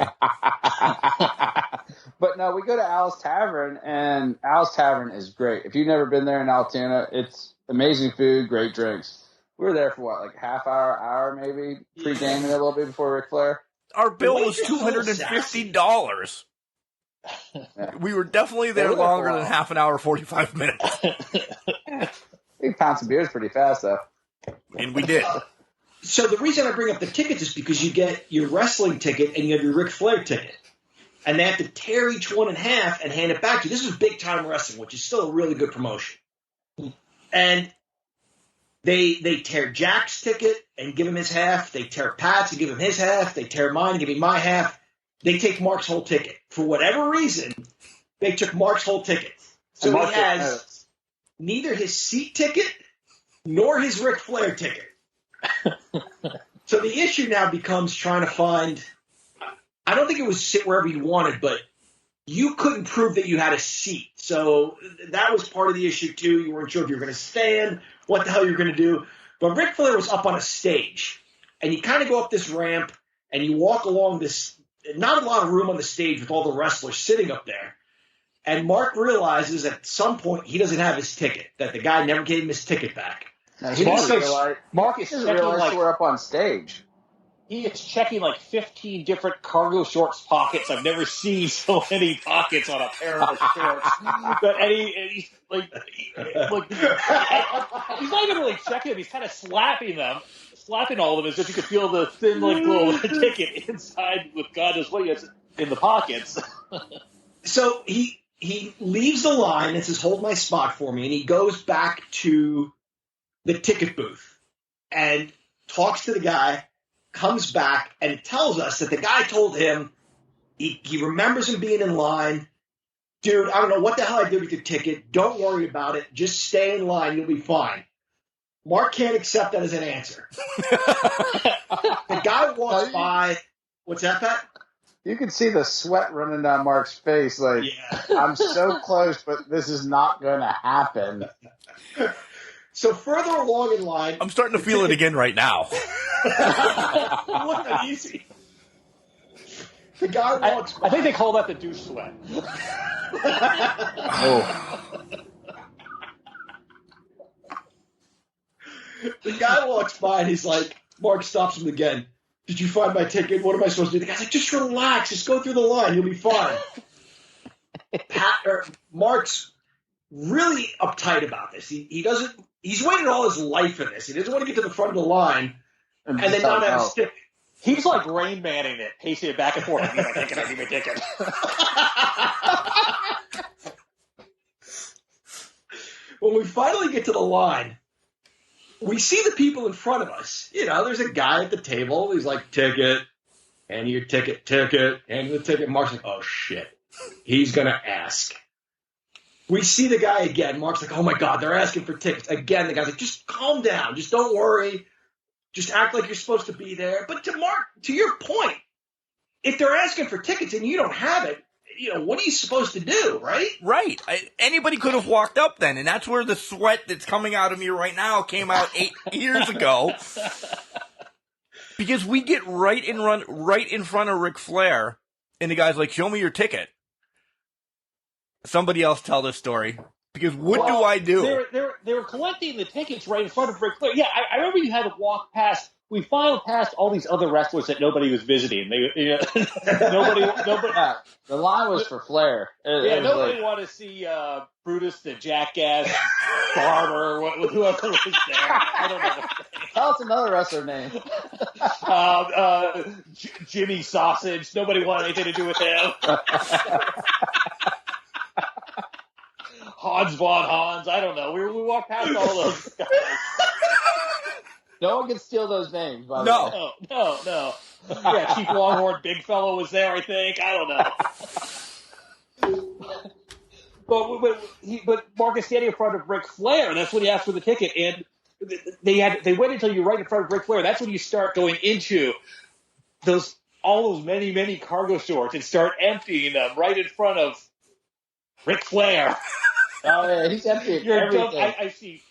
S7: But no, we go to Al's Tavern, and Al's Tavern is great. If you've never been there in Altoona, it's amazing food, great drinks. We were there for what, like half hour maybe, pre-gaming a little bit before Ric Flair.
S2: Our bill was $250. We were definitely there longer than half an hour, 45 minutes.
S7: We pound some beers pretty fast, though.
S2: And we did.
S6: So the reason I bring up the tickets is because you get your wrestling ticket and you have your Ric Flair ticket. And they have to tear each one in half and hand it back to you. This is big-time wrestling, which is still a really good promotion. And they tear Jack's ticket and give him his half. They tear Pat's and give him his half. They tear mine and give me my half. They take Mark's whole ticket. For whatever reason, they took Mark's whole ticket. So he has neither his seat ticket nor his Ric Flair ticket. So the issue now becomes trying to find – I don't think it was sit wherever you wanted, but you couldn't prove that you had a seat. So that was part of the issue, too. You weren't sure if you were going to stand, what the hell you were going to do. But Ric Flair was up on a stage, and you kind of go up this ramp, and you walk along this – not a lot of room on the stage with all the wrestlers sitting up there. And Mark realizes at some point he doesn't have his ticket, that the guy never gave him his ticket back.
S7: No, he doesn't realize we're up on stage.
S5: He is checking like 15 different cargo shorts pockets. I've never seen so many pockets on a pair of shorts. He's not even really checking them. He's kind of slapping all of them as if you could feel the thin little ticket inside with God knows what he has in the pockets.
S6: So he leaves the line and says, "Hold my spot for me," and he goes back to the ticket booth and talks to the guy. Comes back and tells us that the guy told him he remembers him being in line. Dude, I don't know what the hell I did with your ticket. Don't worry about it. Just stay in line. You'll be fine. Mark can't accept that as an answer. The guy walks by. What's that, Pat?
S7: You can see the sweat running down Mark's face. Like, I'm so close, but this is not going to happen.
S6: So further along in line,
S2: I'm starting to feel it again right now.
S6: It wasn't that easy. The guy walks by.
S5: I think they call that the douche sweat.
S6: The guy walks by and he's like, Mark stops him again. "Did you find my ticket? What am I supposed to do?" The guy's like, "Just relax. Just go through the line. You'll be fine." Mark's really uptight about this. He doesn't he's waited all his life in this. He doesn't want to get to the front of the line and then not have his ticket.
S5: He's like Rain Manning it, pacing it back and forth. I need my ticket.
S6: When we finally get to the line, we see the people in front of us. You know, there's a guy at the table. He's like, ticket, hand your ticket, hand the ticket. Mark's like, oh, shit. He's going to ask. We see the guy again. Mark's like, oh, my God, they're asking for tickets. Again, the guy's like, just calm down. Just don't worry. Just act like you're supposed to be there. But to Mark, to your point, if they're asking for tickets and you don't have it, you know, what are you supposed to do, right?
S2: Right. Anybody could have walked up then, and that's where the sweat that's coming out of me right now came out 8 years ago. Because we get right in front of Ric Flair, and the guy's like, show me your ticket. Somebody else tell this story. Because what do I do?
S5: They were collecting the tickets right in front of Ric Flair. Yeah, I remember you had to walk past. We filed past all these other wrestlers that nobody was visiting. Nobody.
S7: The line was for Flair.
S5: Nobody wanted to see Brutus the Jackass, Barber, whoever was there. I don't know.
S7: Tell us another wrestler name.
S5: Jimmy Sausage. Nobody wanted anything to do with him. Hans von Hans. I don't know. We walked past all those guys.
S7: No one can steal those names, by the way.
S5: No. Yeah, Chief Longhorn Big Fellow was there, I think. I don't know. But Marcus standing in front of Ric Flair, and that's when he asked for the ticket. And they waited until you're right in front of Ric Flair. That's when you start going into all those many cargo shorts and start emptying them right in front of Ric Flair.
S7: Oh, yeah, he's emptying everything.
S5: I see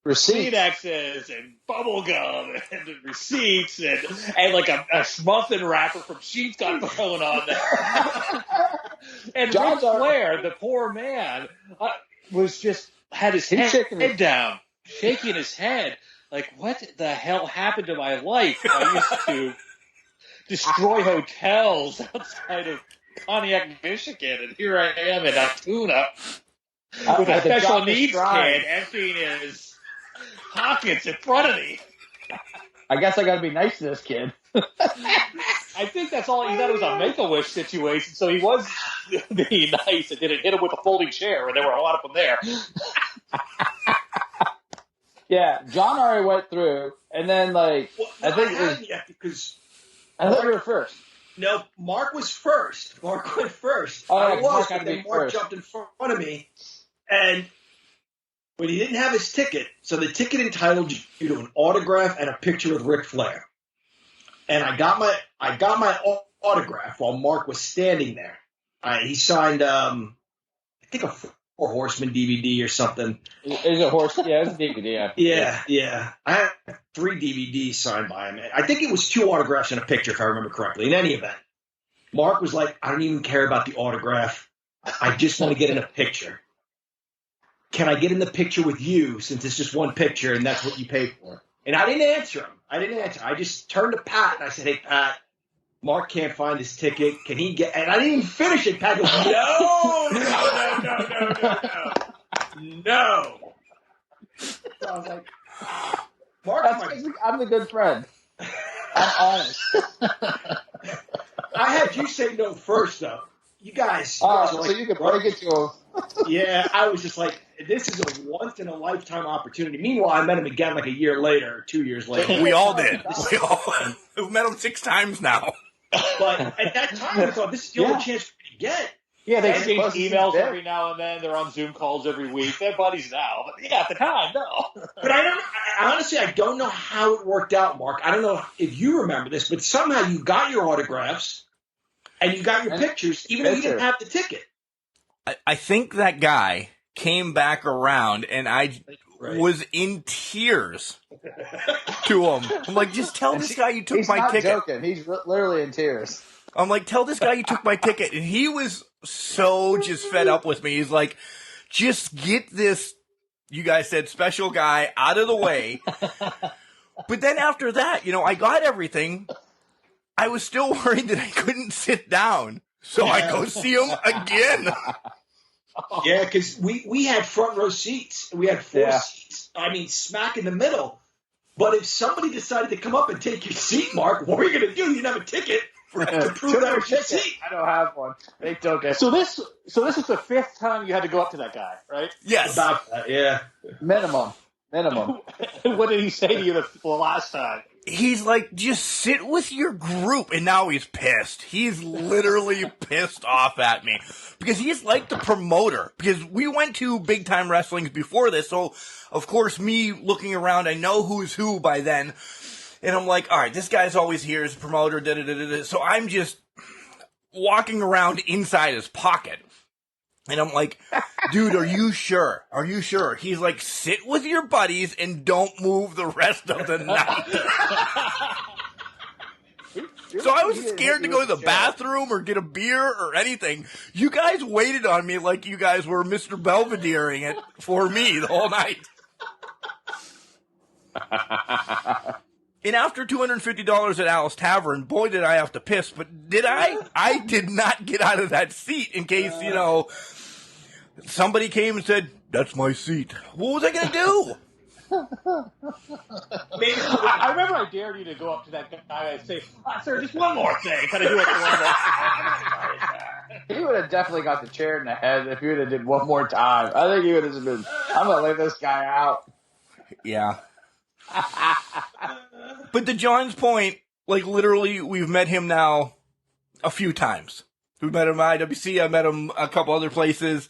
S7: receipts,
S5: Kleenexes and bubble gum and receipts and like a muffin wrapper from Sheets got thrown on there. And Ric Flair, the poor man, was just had his head down, shaking his head like, what the hell happened to my life? I used to destroy hotels outside of Pontiac, Michigan, and here I am in Altoona with a special needs kid emptying his pockets in front of me.
S7: I guess I got to be nice to this kid.
S5: I think that's all he thought. It was a Make-A-Wish situation, so he was being nice and didn't hit him with a folding chair, and there were a lot of them there.
S7: Yeah, John already went through, and then I think I thought you were first.
S6: No, Mark was first. Mark went first.
S7: Oh,
S6: I was,
S7: Mark
S6: but then Mark jumped in front of me, and when he didn't have his ticket, so the ticket entitled you to an autograph and a picture with Ric Flair. And I got my autograph while Mark was standing there. He signed, I think, a Four Horsemen DVD or something.
S7: Is it horse? Yeah, it's a DVD.
S6: Yeah. I had 3 DVDs signed by him. I think it was 2 autographs and a picture, if I remember correctly. In any event, Mark was like, I don't even care about the autograph. I just want to get in a picture. Can I get in the picture with you, since it's just one picture and that's what you pay for? And I didn't answer him. I just turned to Pat and I said, hey, Pat, Mark can't find his ticket. Can he get – and I didn't even finish it. Pat goes, no. So I was like, Mark,
S7: I'm the good friend. I'm honest.
S6: I had you say no first, though. You guys
S7: so
S6: like,
S7: you could break it to him.
S6: Yeah, I was just like, this is a once-in-a-lifetime opportunity. Meanwhile, I met him again like a year later or 2 years later.
S2: We all did. We've met him 6 times now.
S6: But at that time, I thought, this is the only chance we could get.
S5: Yeah, they exchange emails every now and then. They're on Zoom calls every week. They're buddies now. But yeah, at the time, no.
S6: But honestly, I don't know how it worked out, Mark. I don't know if you remember this, but somehow you got your autographs and you got your pictures, even though you didn't have the ticket.
S2: I think that guy came back around, and I was in tears to him. I'm like, just tell this guy you took my ticket.
S7: He's not joking. He's literally in tears.
S2: I'm like, tell this guy you took my ticket. And he was so just fed up with me. He's like, just get this, you guys said, special guy out of the way. But then after that, I got everything. I was still worried that I couldn't sit down. So I go see him again.
S6: Yeah, because we had front row seats. We had four seats. I mean, smack in the middle. But if somebody decided to come up and take your seat, Mark, what were you going to do? You didn't have a ticket to prove that was your seat.
S7: I don't have one. They took it.
S5: So this is the fifth time you had to go up to that guy, right?
S2: Yes.
S6: About that, yeah.
S7: Minimum.
S5: What did he say to you the last time?
S2: He's like, just sit with your group, and now he's pissed. He's literally pissed off at me. Because he's like the promoter. Because we went to big time wrestlings before this, so of course me looking around, I know who's who by then. And I'm like, alright, this guy's always here as a promoter, da-da-da-da-da. So I'm just walking around inside his pocket. And I'm like, dude, are you sure? Are you sure? He's like, sit with your buddies and don't move the rest of the night. So I was scared to go to the bathroom or get a beer or anything. You guys waited on me like you guys were Mr. Belvedereing it for me the whole night. And after $250 at Al's Tavern, boy, did I have to piss. But did I? I did not get out of that seat in case, somebody came and said, that's my seat. What was I going to do?
S5: I remember I dared you to go up to that guy and say, sir, just one more thing. Kind of do it for one more.
S7: He would have definitely got the chair in the head if he would have did one more time. I think he would have been, I'm going to lay this guy out.
S2: Yeah. But to John's point, like literally we've met him now a few times. We've met him at IWC, I met him a couple other places,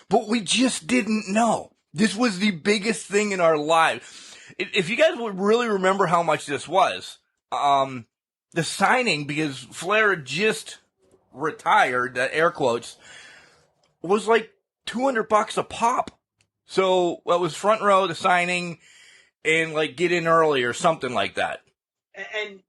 S2: but we just didn't know. This was the biggest thing in our lives. If you guys would really remember how much this was, the signing, because Flair had just retired, air quotes, was like $200 a pop. So that was front row, the signing, and like get in early or something like that.
S6: And,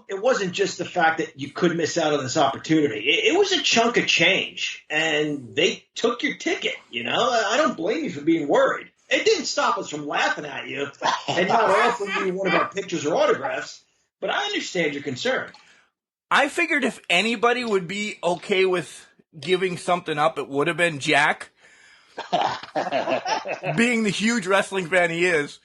S6: it wasn't just the fact that you could miss out on this opportunity. It was a chunk of change, and they took your ticket, I don't blame you for being worried. It didn't stop us from laughing at you and not offering you one of our pictures or autographs, but I understand your concern.
S2: I figured if anybody would be okay with giving something up, it would have been Jack. Being the huge wrestling fan he is.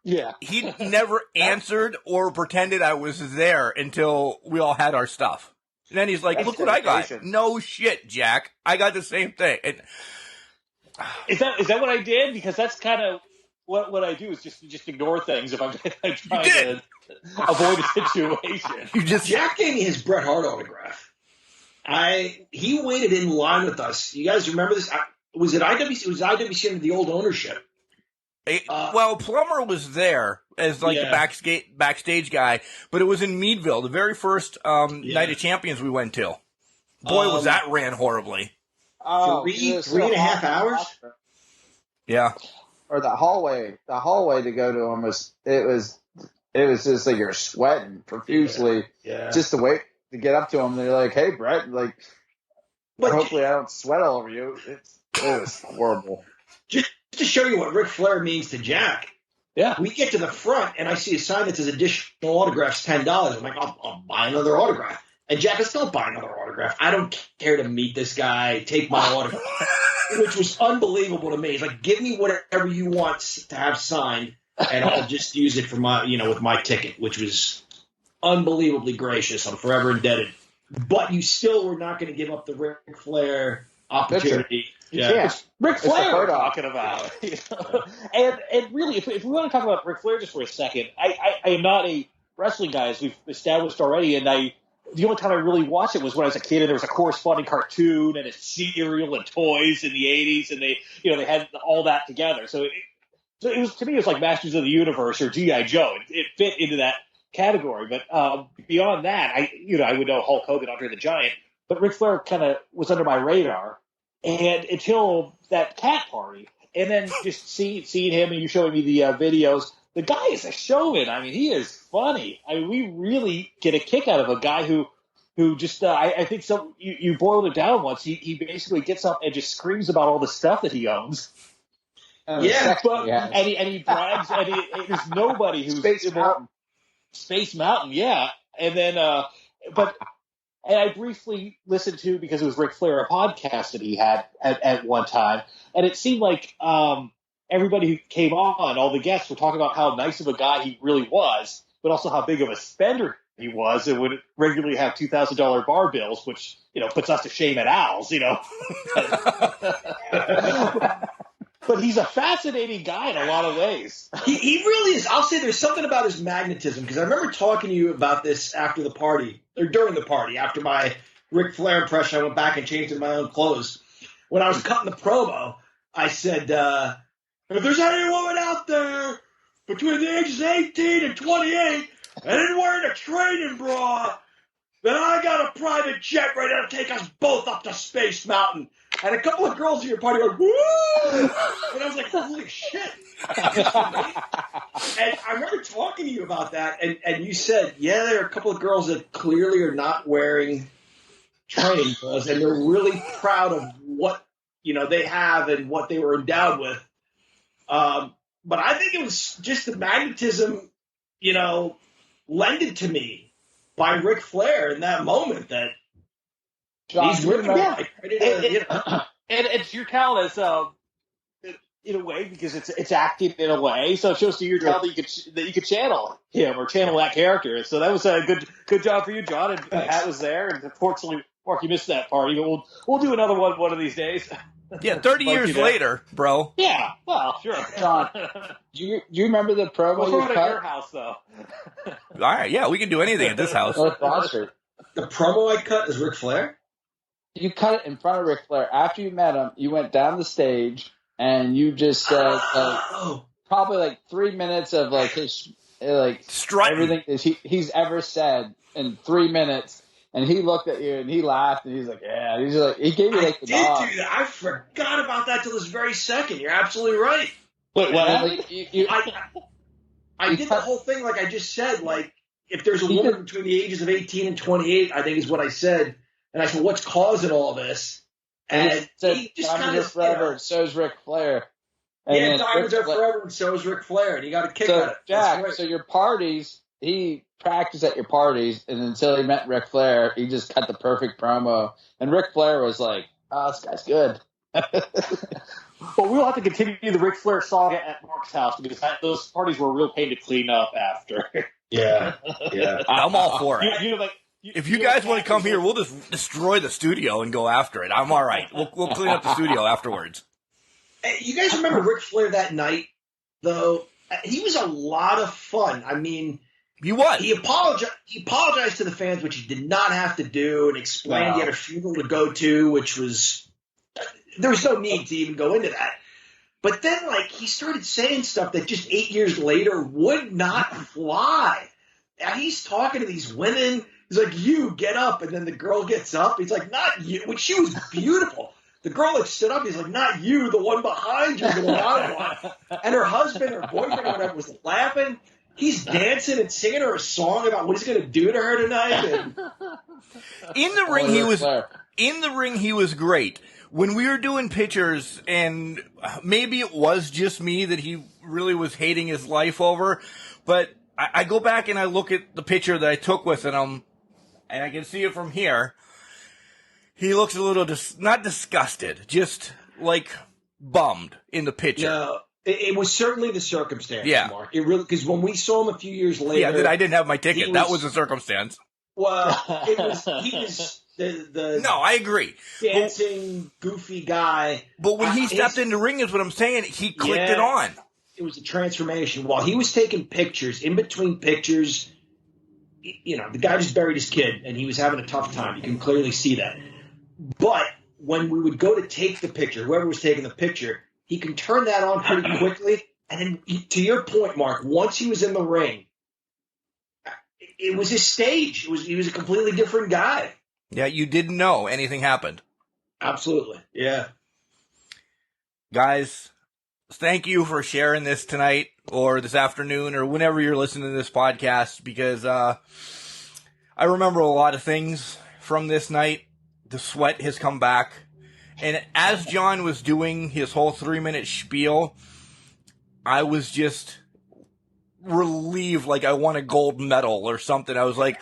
S5: Yeah.
S2: He never answered or pretended I was there until we all had our stuff. And then he's like, look what I got. No shit, Jack. I got the same thing. And,
S5: is that what I did? Because that's kind of what I do is just ignore things if I'm trying to avoid a situation.
S6: Jack gave me his Bret Hart autograph. He waited in line with us. You guys remember this? Was it IWC? It was IWC under the old ownership.
S2: Well, Plummer was there as like the backstage guy, but it was in Meadville, the very first Night of Champions we went to. Boy, was that ran horribly.
S6: Three and a half hours?
S2: Yeah.
S7: Or the hallway to go to him was just like you're sweating profusely just to wait to get up to him. They're like, hey, Brett, hopefully I don't sweat all over you. It was horrible.
S6: Just to show you what Ric Flair means to Jack, we get to the front, and I see a sign that says additional autographs, $10. I'm like, I'll buy another autograph. And Jack is still buying another autograph. I don't care to meet this guy, take my autograph, which was unbelievable to me. He's like, give me whatever you want to have signed, and I'll just use it for my, with my ticket, which was unbelievably gracious. I'm forever indebted. But you still were not going to give up the Ric Flair opportunity.
S5: Yeah, it's Ric Flair we're talking about. And really, if we want to talk about Ric Flair just for a second, I am not a wrestling guy, as we've established already, and the only time I really watched it was when I was a kid, and there was a corresponding cartoon and a cereal and toys in the 80s, and they had all that together. So it was, to me, it was like Masters of the Universe or G.I. Joe. It fit into that category. But beyond that, I would know Hulk Hogan, Andre the Giant, but Ric Flair kind of was under my radar. And until that cat party, and then just seeing him and you showing me the videos, the guy is a showman. I mean, he is funny. I mean, we really get a kick out of a guy who just, I think you boiled it down once. He basically gets up and just screams about all the stuff that he owns. And he brags, and there's nobody who's
S7: Space Mountain.
S5: Space Mountain, yeah. And then, but And I briefly listened to, because it was Ric Flair, a podcast that he had at one time. And it seemed like everybody who came on, all the guests, were talking about how nice of a guy he really was, but also how big of a spender he was, and would regularly have $2,000 bar bills, which, puts us to shame at Al's, But he's a fascinating guy in a lot of ways.
S6: He really is. I'll say there's something about his magnetism, because I remember talking to you about this after the party, or during the party, after my Ric Flair impression. I went back and changed in my own clothes. When I was cutting the promo, I said, if there's any woman out there between the ages of 18 and 28 and isn't wearing a training bra, then I got a private jet ready to take us both up to Space Mountain. And a couple of girls at your party were, woo! And I was like, holy shit. And I remember talking to you about that, and you said, yeah, there are a couple of girls that clearly are not wearing training bras, and they're really proud of what, they have and what they were endowed with. But I think it was just the magnetism, lended to me by Ric Flair in that moment that
S7: John,
S6: he's really
S5: and it's your talent as in a way, because it's acting in a way, so it shows to your talent that you could channel him or channel that character. So that was a good job for you, John. And Pat was there, and unfortunately, Mark, you missed that party, but we'll do another one of these days.
S2: Yeah, 30 years later, bro.
S5: Yeah, well, sure.
S7: John, do you remember the promo
S5: We'll
S7: you
S5: throw it at
S7: cut?
S5: your house, though.
S2: All right, yeah, we can do anything at this house.
S7: North Broad Street.
S6: The promo I cut is Ric Flair?
S7: You cut it in front of Ric Flair. After you met him, you went down the stage and you just said probably like 3 minutes of like his
S2: Strutting.
S7: everything he's ever said in 3 minutes. And he looked at you and he laughed and he's like, yeah. He's like, he gave you like the nod.
S6: I did do that. I forgot about that till this very second. You're absolutely right.
S5: Wait, what?
S7: Like,
S6: I did the whole thing like I just said. Like, if there's a woman between the ages of 18 and 28, I think is what I said. And I said, what's causing all this? And he just kind of
S7: forever. And so is Ric Flair. And
S6: yeah, diamonds are forever, and so is Ric Flair. And you got a kick out of it.
S7: Jack, so your parties, he practiced at your parties, and until he met Ric Flair, he just cut the perfect promo. And Ric Flair was like, oh, this guy's good.
S5: Well, we'll have to continue the Ric Flair saga at Mark's house, because those parties were a real pain to clean up after.
S6: Yeah.
S2: I'm all for it. If you guys want to come here, we'll just destroy the studio and go after it. I'm all right. We'll clean up the studio afterwards.
S6: Hey, you guys remember Ric Flair that night, though? He was a lot of fun. I mean,
S2: he was.
S6: He apologized to the fans, which he did not have to do, and explained he had a funeral to go to, which was there was no need to even go into that. But then, he started saying stuff that just 8 years later would not fly. And he's talking to these women. He's like, you get up. And then the girl gets up. He's like, not you. Which she was beautiful. The girl stood up. He's like, not you, the one behind you, the one I want. And her husband, her boyfriend, or whatever, was laughing. He's dancing and singing her a song about what he's going to do to her tonight. And
S2: in the ring, he was great. When we were doing pictures, and maybe it was just me that he really was hating his life over, but I go back and I look at the picture that I took with him, and I can see it from here. He looks a little, not disgusted, just bummed in the picture.
S6: No, it was certainly the circumstance,
S2: yeah.
S6: Mark. It really, because when we saw him a few years later.
S2: Yeah, that I didn't have my ticket. That was the circumstance.
S6: Well, he was the
S2: no, I agree.
S6: Dancing, goofy guy.
S2: But when he stepped in the ring is what I'm saying, he clicked it on.
S6: It was a transformation. While he was taking pictures, in between pictures, the guy just buried his kid, and he was having a tough time. You can clearly see that. But when we would go to take the picture, whoever was taking the picture, he can turn that on pretty quickly. And then, to your point, Mark, once he was in the ring, it was his stage. He was a completely different guy.
S2: Yeah, you didn't know anything happened.
S6: Absolutely. Yeah.
S2: Guys, thank you for sharing this tonight or this afternoon or whenever you're listening to this podcast, because I remember a lot of things from this night. The sweat has come back. And as John was doing his whole 3-minute spiel, I was just relieved, like I won a gold medal or something. I was like,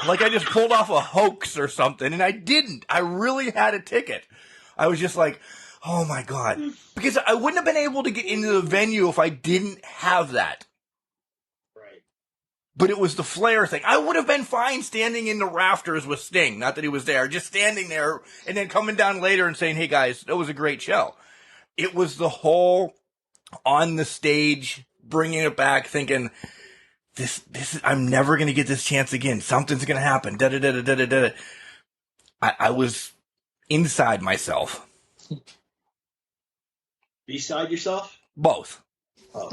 S2: like I just pulled off a hoax or something, and I didn't. I really had a ticket. I was just like, oh my God. Because I wouldn't have been able to get into the venue if I didn't have that.
S6: Right.
S2: But it was the Flair thing. I would have been fine standing in the rafters with Sting. Not that he was there. Just standing there and then coming down later and saying, hey guys, that was a great show. It was the whole on the stage, bringing it back, thinking, this is, I'm never going to get this chance again. Something's going to happen. Da-da-da-da-da-da. I was inside myself.
S6: Beside yourself?
S2: Both.
S6: Oh.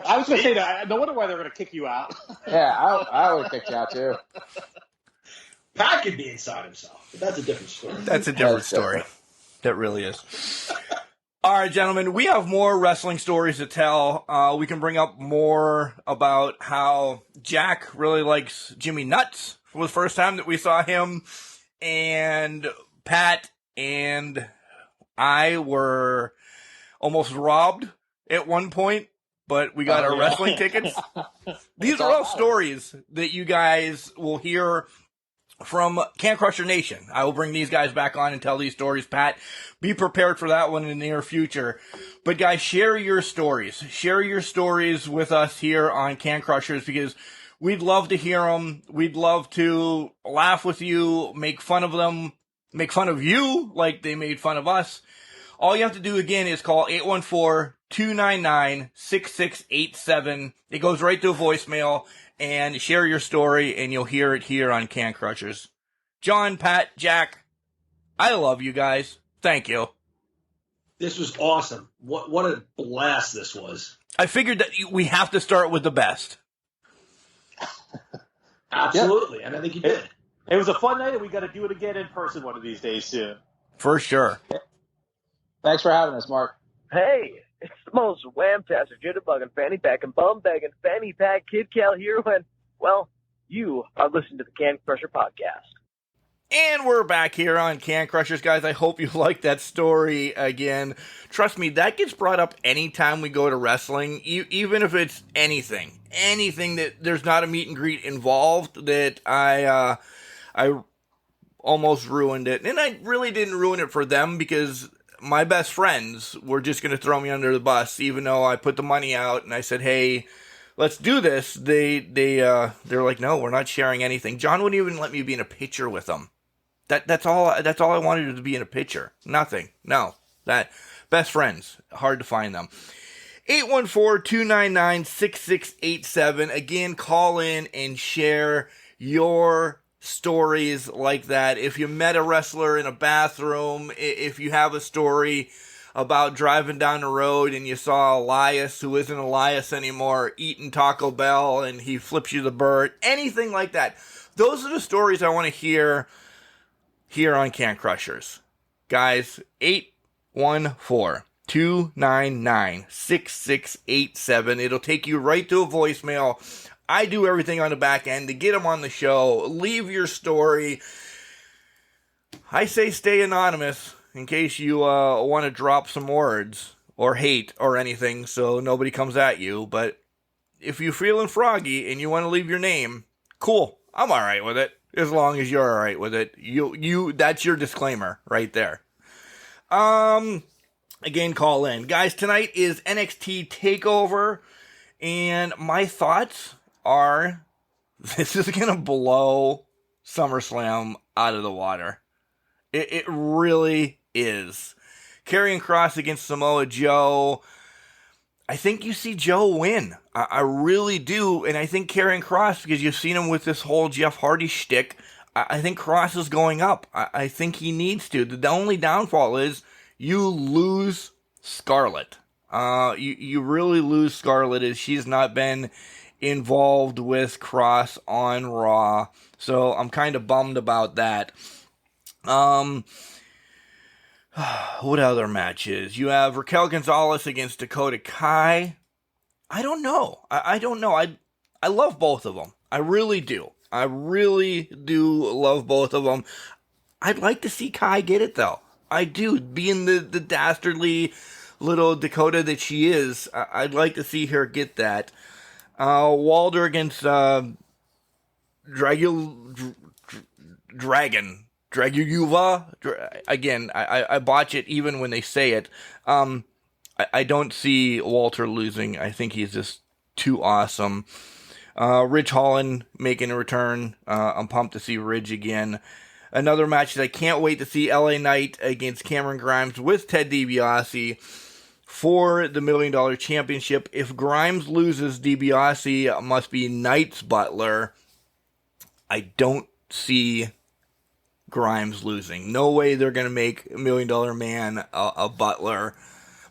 S5: I was going to say that. No wonder why they're going to kick you out.
S7: Yeah, I would kick you out too.
S6: Pat could be inside himself, but that's a different story.
S2: That's a different story. That really is. All right, gentlemen, we have more wrestling stories to tell. We can bring up more about how Jack really likes Jimmy Nuts for the first time that we saw him. And Pat and I were almost robbed at one point, but we got our wrestling tickets. These are all stories that you guys will hear from Can Crusher Nation. I will bring these guys back on and tell these stories. Pat, be prepared for that one in the near future. But guys, share your stories. Share your stories with us here on Can Crushers, because we'd love to hear them. We'd love to laugh with you, make fun of them, make fun of you like they made fun of us. All you have to do, again, is call 814-299-6687. It goes right to a voicemail, and share your story, and you'll hear it here on Can Crushers. John, Pat, Jack, I love you guys. Thank you.
S6: This was awesome. What a blast this was.
S2: I figured that we have to start with the best.
S6: Absolutely, and I think you did.
S5: It was a fun night, and we got to do it again in person one of these days soon.
S2: For sure.
S7: Thanks for having us, Mark.
S8: Hey, it's the most wham-tastic, jitterbugging, fanny pack and bum-bagging, fanny pack kid Cal here when, well, you are listening to the Can Crusher podcast.
S2: And we're back here on Can Crushers, guys. I hope you liked that story again. Trust me, that gets brought up anytime we go to wrestling, even if it's anything that there's not a meet and greet involved, that I almost ruined it. And I really didn't ruin it for them, because my best friends were just going to throw me under the bus, even though I put the money out and I said, hey, let's do this. They're like, no, we're not sharing anything. John wouldn't even let me be in a picture with them. That's all I wanted to be in a picture. Nothing. No. That best friends. Hard to find them. 814-299-6687. Again, call in and share your stories like that. If you met a wrestler in a bathroom, if you have a story about driving down the road and you saw Elias, who isn't Elias anymore, eating Taco Bell and he flips you the bird, anything like that. Those are the stories I want to hear here on Can Crushers. Guys, 814-299-6687. It'll take you right to a voicemail. I do everything on the back end to get them on the show. Leave your story. I say stay anonymous in case you want to drop some words or hate or anything so nobody comes at you. But if you're feeling froggy and you want to leave your name, cool. I'm all right with it. As long as you're all right with it. That's your disclaimer right there. Again, call in. Guys, tonight is NXT TakeOver. And my thoughts are, this is going to blow SummerSlam out of the water. It really is. Karrion Kross against Samoa Joe. I think you see Joe win. I really do. And I think Karrion Kross, because you've seen him with this whole Jeff Hardy shtick, I think Kross is going up. I think he needs to. The only downfall is you lose Scarlett. You really lose Scarlett, as she's not been involved with Kross on Raw. So I'm kind of bummed about that. What other matches? You have Raquel Gonzalez against Dakota Kai. I don't know. I don't know. I love both of them. I really do. I really do love both of them. I'd like to see Kai get it, though. I do. Being the dastardly little Dakota that she is, I'd like to see her get that. Walter against Draguva. Again, I botch it even when they say it. I don't see Walter losing. I think he's just too awesome. Ridge Holland making a return. I'm pumped to see Ridge again. Another match that I can't wait to see, LA Knight against Cameron Grimes with Ted DiBiase for the $1 Million Championship. If Grimes loses, DiBiase must be Knight's butler. I don't see Grimes losing. No way they're going to make $1 Million Man a butler.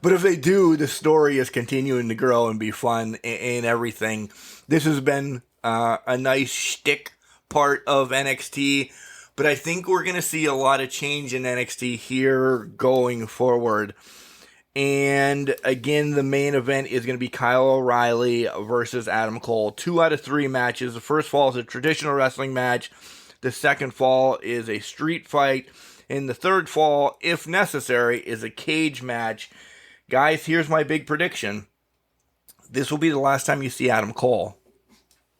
S2: But if they do, the story is continuing to grow and be fun and everything. This has been a nice shtick part of NXT. But I think we're going to see a lot of change in NXT here going forward. And again, the main event is going to be Kyle O'Reilly versus Adam Cole. 2 out of 3 matches. The first fall is a traditional wrestling match. The second fall is a street fight. And the third fall, if necessary, is a cage match. Guys, here's my big prediction. This will be the last time you see Adam Cole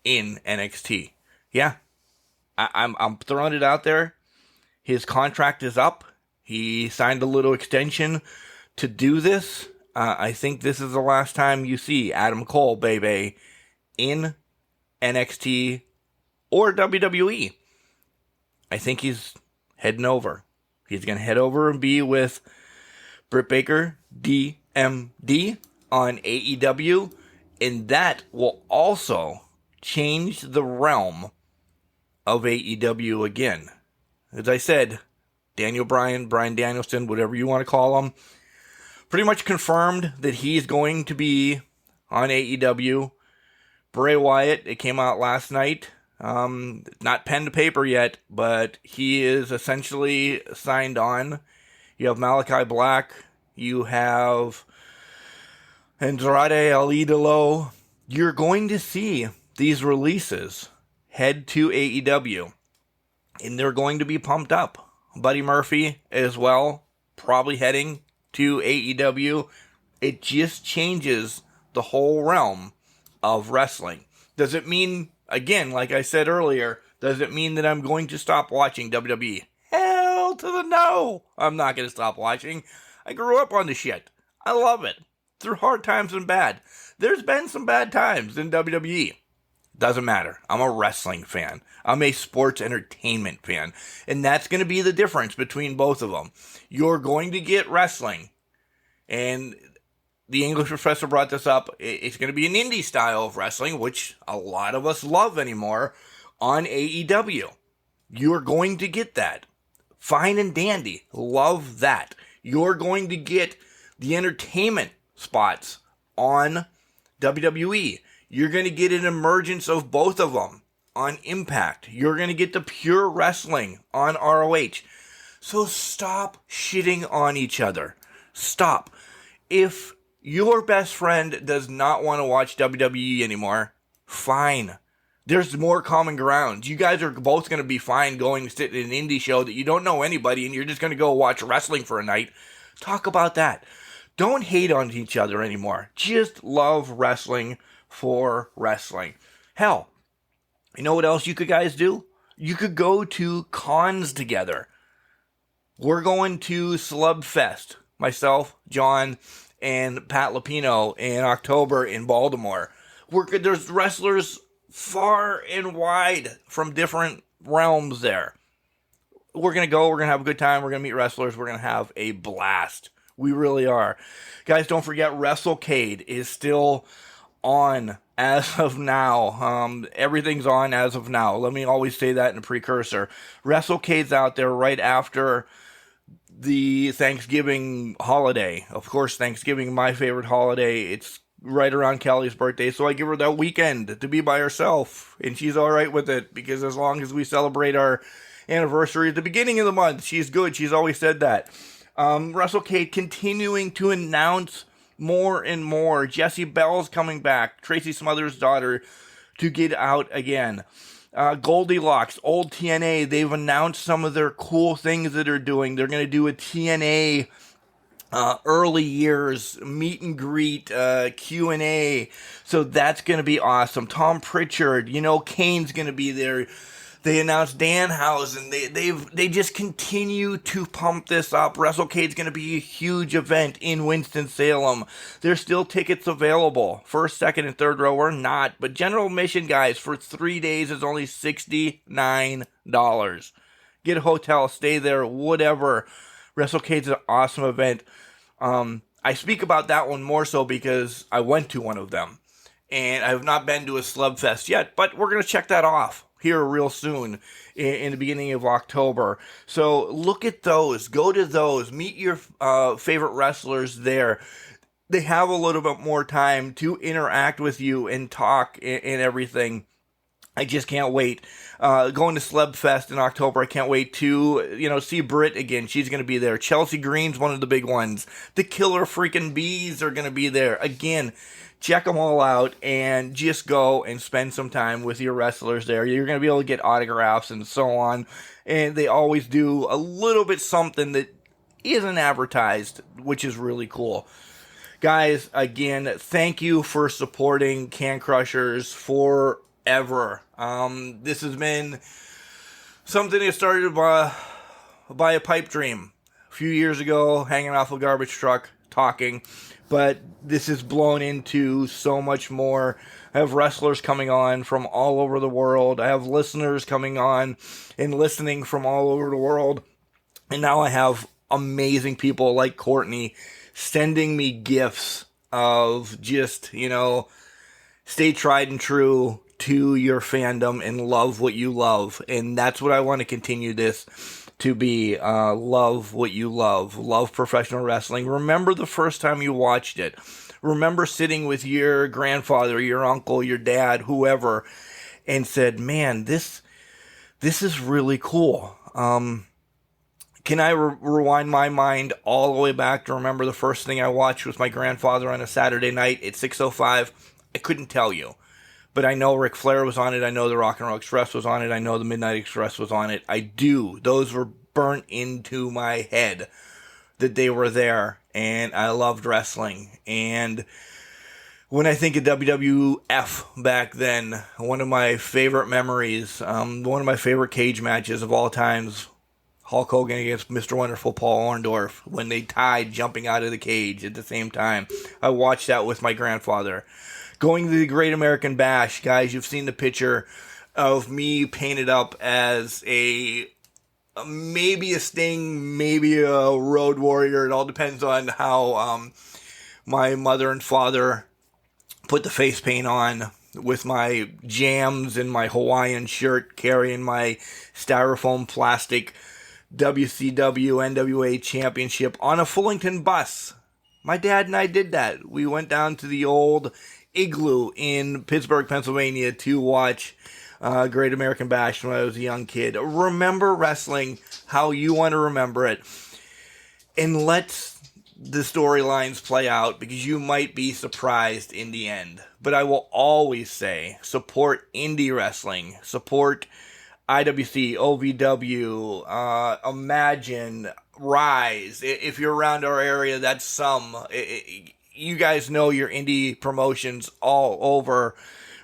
S2: in NXT. Yeah. I'm throwing it out there. His contract is up. He signed a little extension to do this. I think this is the last time you see Adam Cole, baby, in NXT or WWE. I think he's heading over. He's going to head over and be with Britt Baker, DMD, on AEW. And that will also change the realm of AEW again. As I said, Daniel Bryan, Bryan Danielson, whatever you want to call him, pretty much confirmed that he's going to be on AEW. Bray Wyatt, it came out last night. Not pen to paper yet, but he is essentially signed on. You have Malachi Black. You have Andrade El Idolo. You're going to see these releases head to AEW, and they're going to be pumped up. Buddy Murphy as well, probably heading to AEW. It just changes the whole realm of wrestling. Does it mean, again, like I said earlier, does it mean that I'm going to stop watching WWE? Hell to the no! I'm not going to stop watching. I grew up on the shit. I love it. Through hard times and bad. There's been some bad times in WWE. Doesn't matter. I'm a wrestling fan. I'm a sports entertainment fan. And that's going to be the difference between both of them. You're going to get wrestling. And the English professor brought this up. It's going to be an indie style of wrestling, which a lot of us love anymore, on AEW. You're going to get that. Fine and dandy. Love that. You're going to get the entertainment spots on WWE. You're going to get an emergence of both of them on Impact. You're going to get the pure wrestling on ROH. So stop shitting on each other. Stop. If your best friend does not want to watch WWE anymore, fine. There's more common ground. You guys are both going to be fine going to sit in an indie show that you don't know anybody and you're just going to go watch wrestling for a night. Talk about that. Don't hate on each other anymore. Just love wrestling for wrestling. Hell, you know what else you could guys do? You could go to cons together. We're going to Celeb Fest. Myself, John, and Pat Lupino in October in Baltimore. There's wrestlers far and wide from different realms there. We're going to go. We're going to have a good time. We're going to meet wrestlers. We're going to have a blast. We really are. Guys, don't forget, WrestleCade is still on as of now. Everything's on as of now. Let me always say that in a precursor. WrestleCade's out there right after the Thanksgiving holiday. Of course, Thanksgiving, my favorite holiday. It's right around Kelly's birthday, so I give her that weekend to be by herself, and she's all right with it, because as long as we celebrate our anniversary at the beginning of the month, she's good. She's always said that. WrestleCade continuing to announce more and more. Jessie Bell's coming back. Tracy Smothers' daughter to get out again. Goldilocks, old TNA, they've announced some of their cool things that they're doing. They're going to do a TNA early years meet and greet, Q&A. So that's going to be awesome. Tom Pritchard, Kane's going to be there. They announced Danhausen. They just continue to pump this up. WrestleCade's going to be a huge event in Winston-Salem. There's still tickets available. First, second, and third row are not. But general admission, guys, for 3 days is only $69. Get a hotel, stay there, whatever. WrestleCade's an awesome event. I speak about that one more so because I went to one of them. And I have not been to a Slubfest yet, but we're going to check that off here real soon in the beginning of October. So look at those. Go to those. Meet your favorite wrestlers there. They have a little bit more time to interact with you and talk and everything. I just can't wait. Going to Slubfest in October, I can't wait to, see Britt again. She's going to be there. Chelsea Green's one of the big ones. The Killer freaking Bees are going to be there. Again, check them all out and just go and spend some time with your wrestlers there. You're going to be able to get autographs and so on. And they always do a little bit something that isn't advertised, which is really cool. Guys, again, thank you for supporting Can Crushers forever. This has been something that started by a pipe dream a few years ago, hanging off a garbage truck, talking. But this has blown into so much more. I have wrestlers coming on from all over the world. I have listeners coming on and listening from all over the world. And now I have amazing people like Courtney sending me gifts of just, stay tried and true to your fandom and love what you love. And that's what I want to continue this to be. Love what you love. Love professional wrestling. Remember the first time you watched it. Remember sitting with your grandfather, your uncle, your dad, whoever, and said, man, this is really cool. Can I rewind my mind all the way back to remember the first thing I watched with my grandfather on a Saturday night at 6:05? I couldn't tell you. But I know Ric Flair was on it. I know the Rock and Roll Express was on it. I know the Midnight Express was on it. I do. Those were burnt into my head that they were there. And I loved wrestling. And when I think of WWF back then, one of my favorite memories, one of my favorite cage matches of all times, Hulk Hogan against Mr. Wonderful Paul Orndorff, when they tied jumping out of the cage at the same time. I watched that with my grandfather. Going to the Great American Bash, guys, you've seen the picture of me painted up as maybe a Sting, maybe a Road Warrior. It all depends on how my mother and father put the face paint on, with my jams and my Hawaiian shirt, carrying my styrofoam plastic WCW NWA Championship on a Fullington bus. My dad and I did that. We went down to the old Igloo in Pittsburgh, Pennsylvania to watch Great American Bash when I was a young kid. Remember wrestling how you want to remember it, and let the storylines play out, because you might be surprised in the end. But I will always say, support indie wrestling, support IWC, OVW, Imagine, Rise. If you're around our area, that's some. You guys know your indie promotions all over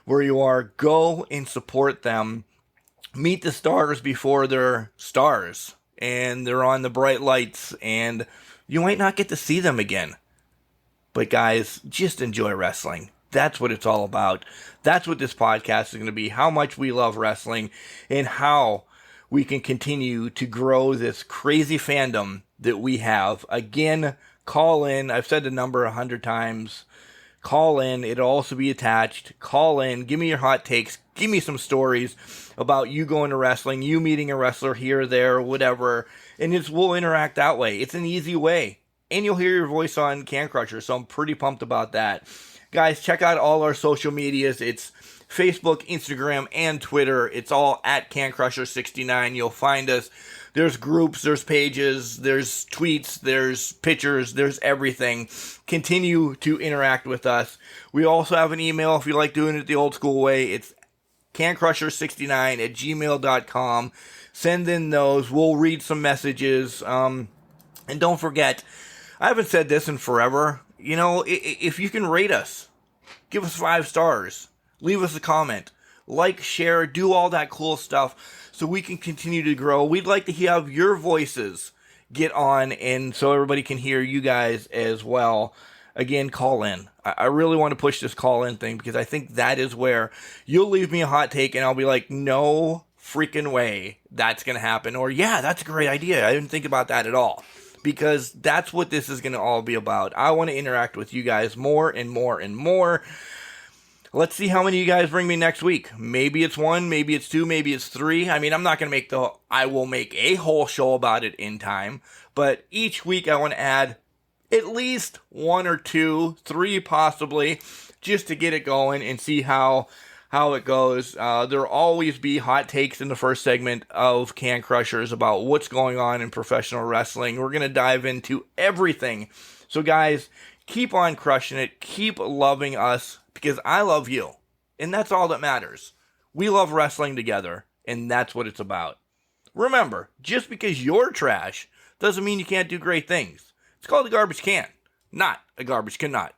S2: where you are. Go and support them. Meet the stars before they're stars and they're on the bright lights, and you might not get to see them again. But guys, just enjoy wrestling. That's what it's all about. That's what this podcast is going to be. How much we love wrestling and how we can continue to grow this crazy fandom that we have. Again, call in. I've said the number 100 times. Call in. It'll also be attached. Call in. Give me your hot takes. Give me some stories about you going to wrestling, you meeting a wrestler here or there, whatever. And we'll interact that way. It's an easy way. And you'll hear your voice on Can Crusher, so I'm pretty pumped about that. Guys, check out all our social medias. It's Facebook, Instagram, and Twitter. It's all at CanCrusher69. You'll find us. There's groups, there's pages, there's tweets, there's pictures, there's everything. Continue to interact with us. We also have an email if you like doing it the old school way. It's cancrusher69@gmail.com. Send in those. We'll read some messages. And don't forget, I haven't said this in forever. You know, if you can rate us, give us 5 stars, leave us a comment, like, share, do all that cool stuff so we can continue to grow. We'd like to have your voices get on, and so everybody can hear you guys as well. Again, call in. I really want to push this call in thing because I think that is where you'll leave me a hot take and I'll be like, no freaking way that's going to happen. Or, yeah, that's a great idea. I didn't think about that at all. Because that's what this is going to all be about. I want to interact with you guys more and more and more. Let's see how many of you guys bring me next week. Maybe it's 1, maybe it's 2, maybe it's 3. I mean, I'm not going to I will make a whole show about it in time. But each week I want to add at least 1 or 2, 3 possibly, just to get it going and see how it goes. There'll always be hot takes in the first segment of Can Crushers about what's going on in professional wrestling. We're going to dive into everything. So guys, keep on crushing it. Keep loving us because I love you. And that's all that matters. We love wrestling together, and that's what it's about. Remember, just because you're trash doesn't mean you can't do great things. It's called a garbage can, not a garbage cannot.